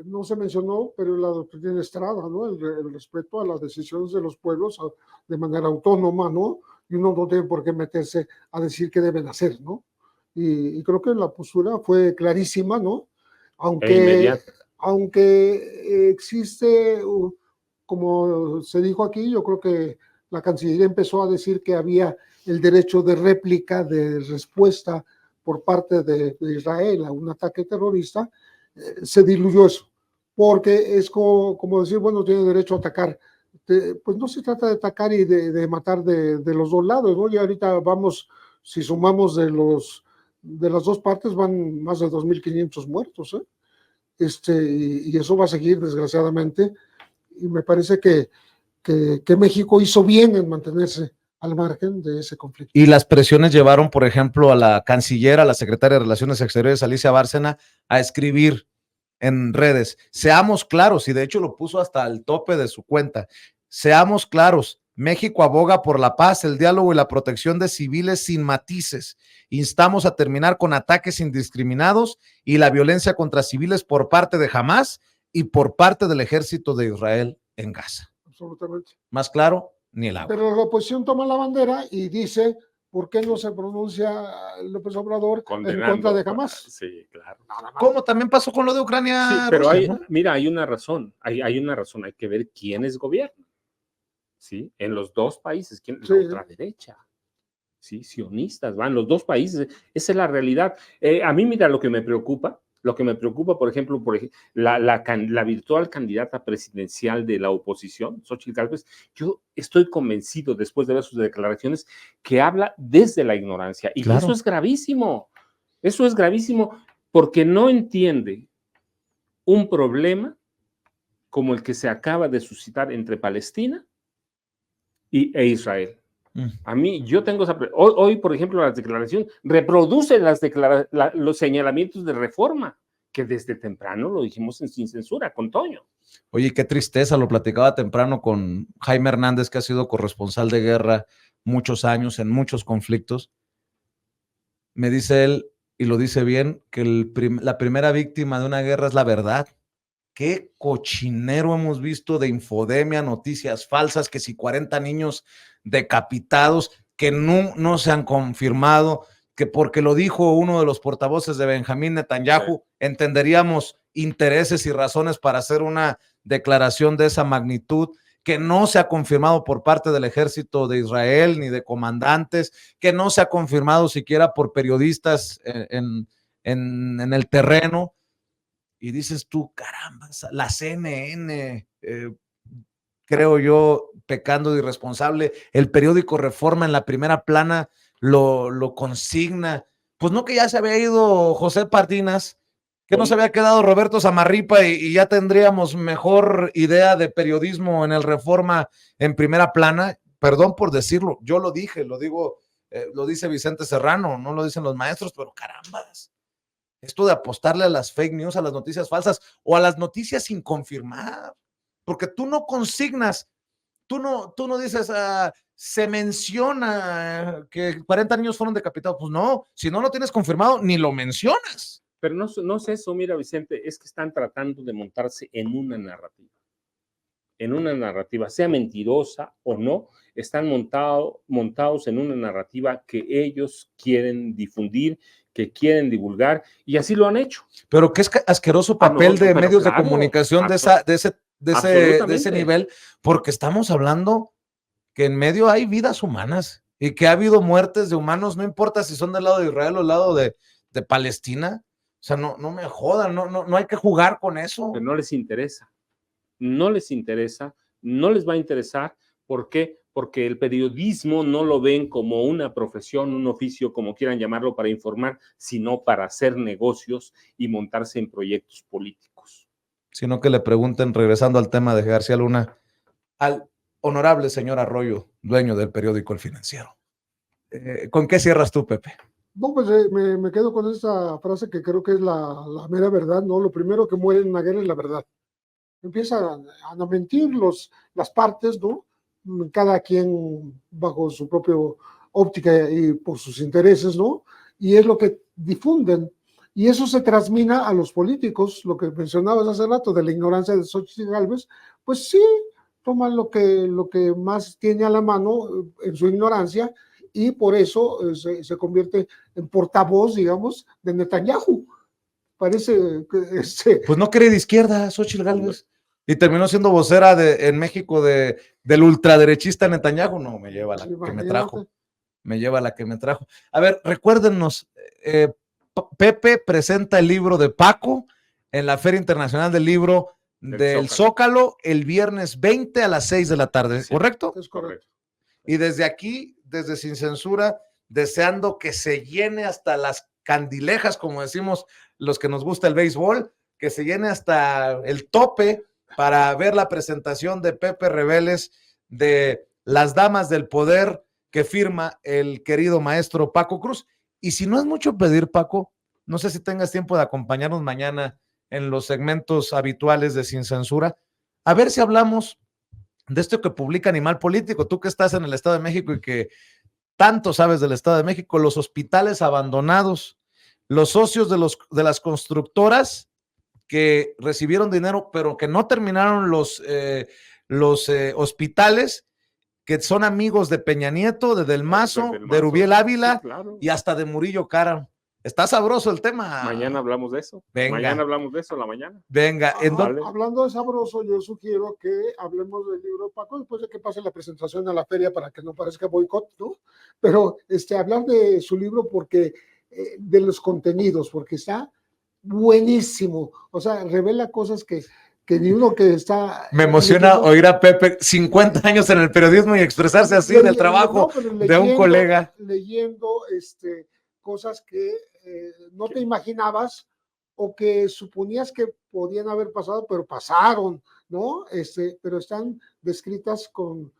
[SPEAKER 3] no se mencionó, pero la doctrina Estrada, ¿no? El respeto a las decisiones de los pueblos de manera autónoma, ¿no? Y uno no tiene por qué meterse a decir qué deben hacer, ¿no? Y creo que la postura fue clarísima, ¿no? Aunque existe, como se dijo aquí, yo creo que la Cancillería empezó a decir que había el derecho de réplica, de respuesta por parte de Israel a un ataque terrorista, se diluyó eso, porque es como decir, bueno, tiene derecho a atacar. Pues no se trata de atacar y de matar de los dos lados, ¿no? Y ahorita vamos, si sumamos de las dos partes, van más de 2.500 muertos, ¿eh? Y eso va a seguir, desgraciadamente, y me parece que México hizo bien en mantenerse al margen de ese conflicto.
[SPEAKER 1] Y las presiones llevaron, por ejemplo, a la canciller, a la secretaria de Relaciones Exteriores, Alicia Bárcena, a escribir en redes: seamos claros, y de hecho lo puso hasta el tope de su cuenta, seamos claros, México aboga por la paz, el diálogo y la protección de civiles sin matices. Instamos a terminar con ataques indiscriminados y la violencia contra civiles por parte de Hamás y por parte del ejército de Israel en Gaza.
[SPEAKER 3] Absolutamente.
[SPEAKER 1] Más claro, ni el agua.
[SPEAKER 3] Pero la oposición toma la bandera y dice, ¿por qué no se pronuncia López Obrador en contra de Hamás?
[SPEAKER 2] Sí, claro.
[SPEAKER 1] ¿Cómo también pasó con lo de Ucrania?
[SPEAKER 2] Sí, pero
[SPEAKER 1] Rusia, ¿no?
[SPEAKER 2] Mira, hay una razón, hay una razón, hay que ver quiénes gobiernan, ¿sí? En los dos países, ¿quién? La ultraderecha, ¿sí? Sionistas, van los dos países, esa es la realidad. A mí, mira, lo que me preocupa, por ejemplo, la virtual candidata presidencial de la oposición, Xóchitl Gálvez, yo estoy convencido, después de ver sus declaraciones, que habla desde la ignorancia. Y eso es gravísimo. Eso es gravísimo porque no entiende un problema como el que se acaba de suscitar entre Palestina e Israel. A mí, yo tengo esa... Hoy, por ejemplo, las declaraciones reproducen los señalamientos de Reforma, que desde temprano lo dijimos sin censura, con Toño.
[SPEAKER 1] Oye, qué tristeza, lo platicaba temprano con Jaime Hernández, que ha sido corresponsal de guerra muchos años, en muchos conflictos. Me dice él, y lo dice bien, que la primera víctima de una guerra es la verdad. Qué cochinero hemos visto de infodemia, noticias falsas, que si 40 niños decapitados, que no se han confirmado, que porque lo dijo uno de los portavoces de Benjamín Netanyahu, entenderíamos intereses y razones para hacer una declaración de esa magnitud, que no se ha confirmado por parte del ejército de Israel ni de comandantes, que no se ha confirmado siquiera por periodistas en el terreno. Y dices tú, caramba, la CNN, creo yo, pecando de irresponsable, el periódico Reforma en la primera plana lo consigna. Pues no, que ya se había ido José Pardinas, ¿Que no se había quedado Roberto Zamarripa y ya tendríamos mejor idea de periodismo en el Reforma en primera plana? Perdón por decirlo, yo lo dije, lo digo, lo dice Vicente Serrano, no lo dicen los maestros, pero carambas, esto de apostarle a las fake news, a las noticias falsas o a las noticias sin confirmar, porque tú no consignas, tú no dices, se menciona que 40 niños fueron decapitados, pues no, si no lo tienes confirmado, ni lo mencionas.
[SPEAKER 2] Pero no es eso, mira, Vicente, es que están tratando de montarse en una narrativa, sea mentirosa o no, están montados en una narrativa que ellos quieren difundir, que quieren divulgar, y así lo han hecho.
[SPEAKER 1] Pero qué asqueroso papel de medios de comunicación de ese nivel, porque estamos hablando que en medio hay vidas humanas y que ha habido muertes de humanos, no importa si son del lado de Israel o del lado de Palestina. O sea, no me jodan, no hay que jugar con eso.
[SPEAKER 2] Pero no les interesa. No les interesa, no les va a interesar. ¿Por qué? Porque el periodismo no lo ven como una profesión, un oficio, como quieran llamarlo, para informar, sino para hacer negocios y montarse en proyectos políticos.
[SPEAKER 1] Sino que le pregunten, regresando al tema de García Luna, al honorable señor Arroyo, dueño del periódico El Financiero. ¿Con qué cierras tú, Pepe?
[SPEAKER 3] No, pues me quedo con esa frase que creo que es la mera verdad, ¿no? Lo primero que muere en una guerra es la verdad. Empiezan a mentir las partes, ¿no? Cada quien bajo su propia óptica y por sus intereses, ¿no? Y es lo que difunden. Y eso se transmina a los políticos, lo que mencionabas hace rato de la ignorancia de Xochitl Gálvez, pues sí, toman lo que más tiene a la mano en su ignorancia y por eso se convierte en portavoz, digamos, de Netanyahu. Parece que
[SPEAKER 1] pues no quería de izquierda, Xochitl Gálvez. Y terminó siendo vocera en México del ultraderechista Netanyahu. No, me lleva la que me trajo. Me lleva la que me trajo. A ver, recuérdenos, Pepe presenta el libro de Paco en la Feria Internacional del Libro del Zócalo el viernes 20 a las 6 de la tarde, sí, ¿correcto?
[SPEAKER 3] Es correcto.
[SPEAKER 1] Y desde aquí, desde Sin Censura, deseando que se llene hasta las candilejas, como decimos los que nos gusta el béisbol, que se llene hasta el tope para ver la presentación de Pepe Reveles de Las Damas del Poder que firma el querido maestro Paco Cruz. Y si no es mucho pedir, Paco, no sé si tengas tiempo de acompañarnos mañana en los segmentos habituales de Sin Censura, a ver si hablamos de esto que publica Animal Político, tú que estás en el Estado de México y que tanto sabes del Estado de México, los hospitales abandonados, los socios de las constructoras que recibieron dinero, pero que no terminaron los hospitales, que son amigos de Peña Nieto, de Del Mazo, de Rubiel Ávila, sí, claro, y hasta de Murillo Karam. Está sabroso el tema.
[SPEAKER 2] Mañana hablamos de eso.
[SPEAKER 1] Venga.
[SPEAKER 2] Mañana hablamos de eso, la mañana.
[SPEAKER 1] Venga.
[SPEAKER 3] Hablando de sabroso, yo sugiero que hablemos del libro de Paco después de que pase la presentación a la feria para que no parezca boicot, ¿no? Pero hablar de su libro porque de los contenidos, porque está buenísimo. O sea, revela cosas que ni uno que está...
[SPEAKER 1] Me emociona oír a Pepe 50 años en el periodismo y expresarse así en el trabajo de un colega.
[SPEAKER 3] Leyendo cosas que no te imaginabas o que suponías que podían haber pasado, pero pasaron, ¿no? Pero están descritas con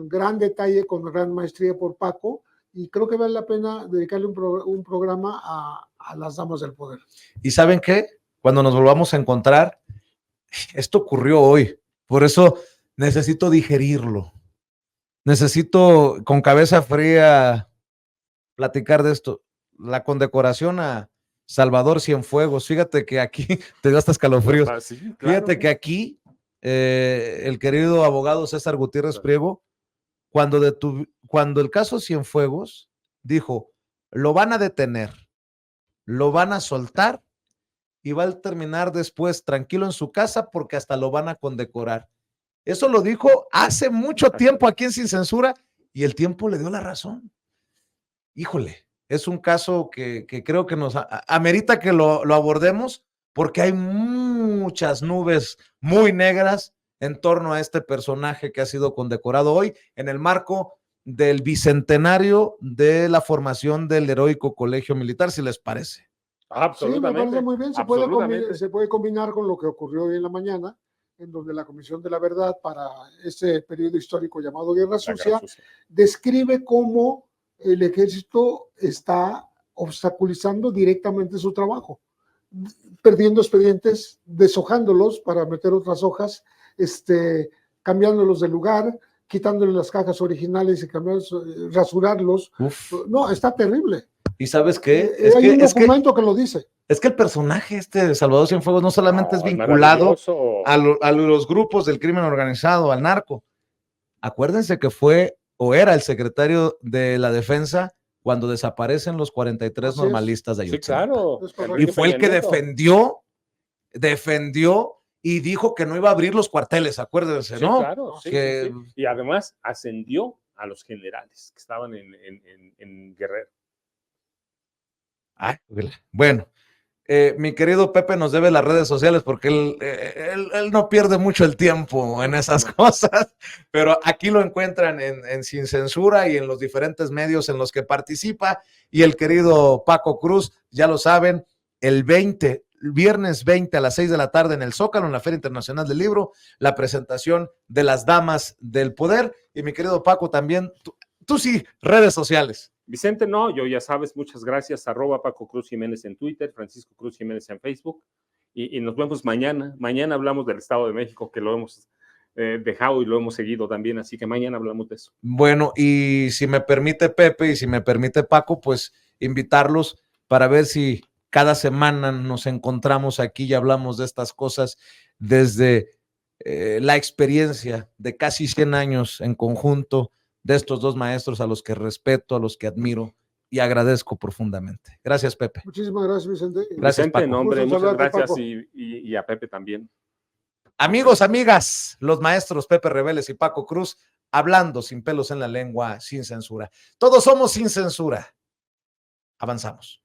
[SPEAKER 3] gran detalle, con gran maestría por Paco, y creo que vale la pena dedicarle un programa a las damas del poder.
[SPEAKER 1] ¿Y saben qué? Cuando nos volvamos a encontrar, esto ocurrió hoy, por eso necesito digerirlo, necesito con cabeza fría platicar de esto. La condecoración a Salvador Cienfuegos, fíjate que aquí, te dio hasta escalofríos, sí, claro. Fíjate que aquí el querido abogado César Gutiérrez Priego, cuando el caso Cienfuegos dijo, lo van a detener, lo van a soltar y va a terminar después tranquilo en su casa porque hasta lo van a condecorar. Eso lo dijo hace mucho tiempo aquí en Sin Censura y el tiempo le dio la razón. Híjole, es un caso que creo que nos amerita que lo abordemos porque hay muchas nubes muy negras en torno a este personaje que ha sido condecorado hoy en el marco del bicentenario de la formación del heroico Colegio Militar, si les parece.
[SPEAKER 2] Absolutamente.
[SPEAKER 3] Sí, me parece muy bien. Se puede combinar con lo que ocurrió hoy en la mañana, en donde la Comisión de la Verdad para ese periodo histórico llamado Guerra Sucia describe cómo el ejército está obstaculizando directamente su trabajo, perdiendo expedientes, deshojándolos para meter otras hojas, cambiándolos de lugar, quitándole las cajas originales y rasurarlos.
[SPEAKER 1] Uf.
[SPEAKER 3] No, está terrible.
[SPEAKER 1] ¿Y sabes qué?
[SPEAKER 3] Hay un documento que lo dice.
[SPEAKER 1] Es que el personaje de Salvador Cienfuegos no solamente es vinculado a los grupos del crimen organizado, al narco. Acuérdense que fue o era el secretario de la defensa cuando desaparecen los 43 normalistas de Ayotzinapa.
[SPEAKER 2] Sí, claro.
[SPEAKER 1] Y fue el que defendió y dijo que no iba a abrir los cuarteles, acuérdense, ¿no?
[SPEAKER 2] Claro, sí. Y además ascendió a los generales que estaban en Guerrero.
[SPEAKER 1] Bueno, mi querido Pepe nos debe las redes sociales porque él no pierde mucho el tiempo en esas cosas, pero aquí lo encuentran en Sin Censura y en los diferentes medios en los que participa. Y el querido Paco Cruz, ya lo saben, el viernes 20 a las 6 de la tarde en el Zócalo, en la Feria Internacional del Libro, la presentación de las Damas del Poder. Y mi querido Paco, también, tú sí, redes sociales.
[SPEAKER 2] Vicente, no, yo ya sabes, muchas gracias, @Paco Cruz Jiménez en Twitter, Francisco Cruz Jiménez en Facebook, y nos vemos mañana. Mañana hablamos del Estado de México, que lo hemos dejado y lo hemos seguido también, así que mañana hablamos de eso.
[SPEAKER 1] Bueno, y si me permite Pepe y si me permite Paco, pues invitarlos para ver si cada semana nos encontramos aquí y hablamos de estas cosas desde la experiencia de casi 100 años en conjunto de estos dos maestros a los que respeto, a los que admiro y agradezco profundamente. Gracias, Pepe.
[SPEAKER 3] Muchísimas gracias, Vicente.
[SPEAKER 1] Gracias, Paco.
[SPEAKER 2] Nombre, muchas gracias y a Pepe también.
[SPEAKER 1] Amigos, amigas, los maestros Pepe Reveles y Paco Cruz, hablando sin pelos en la lengua, sin censura. Todos somos sin censura. Avanzamos.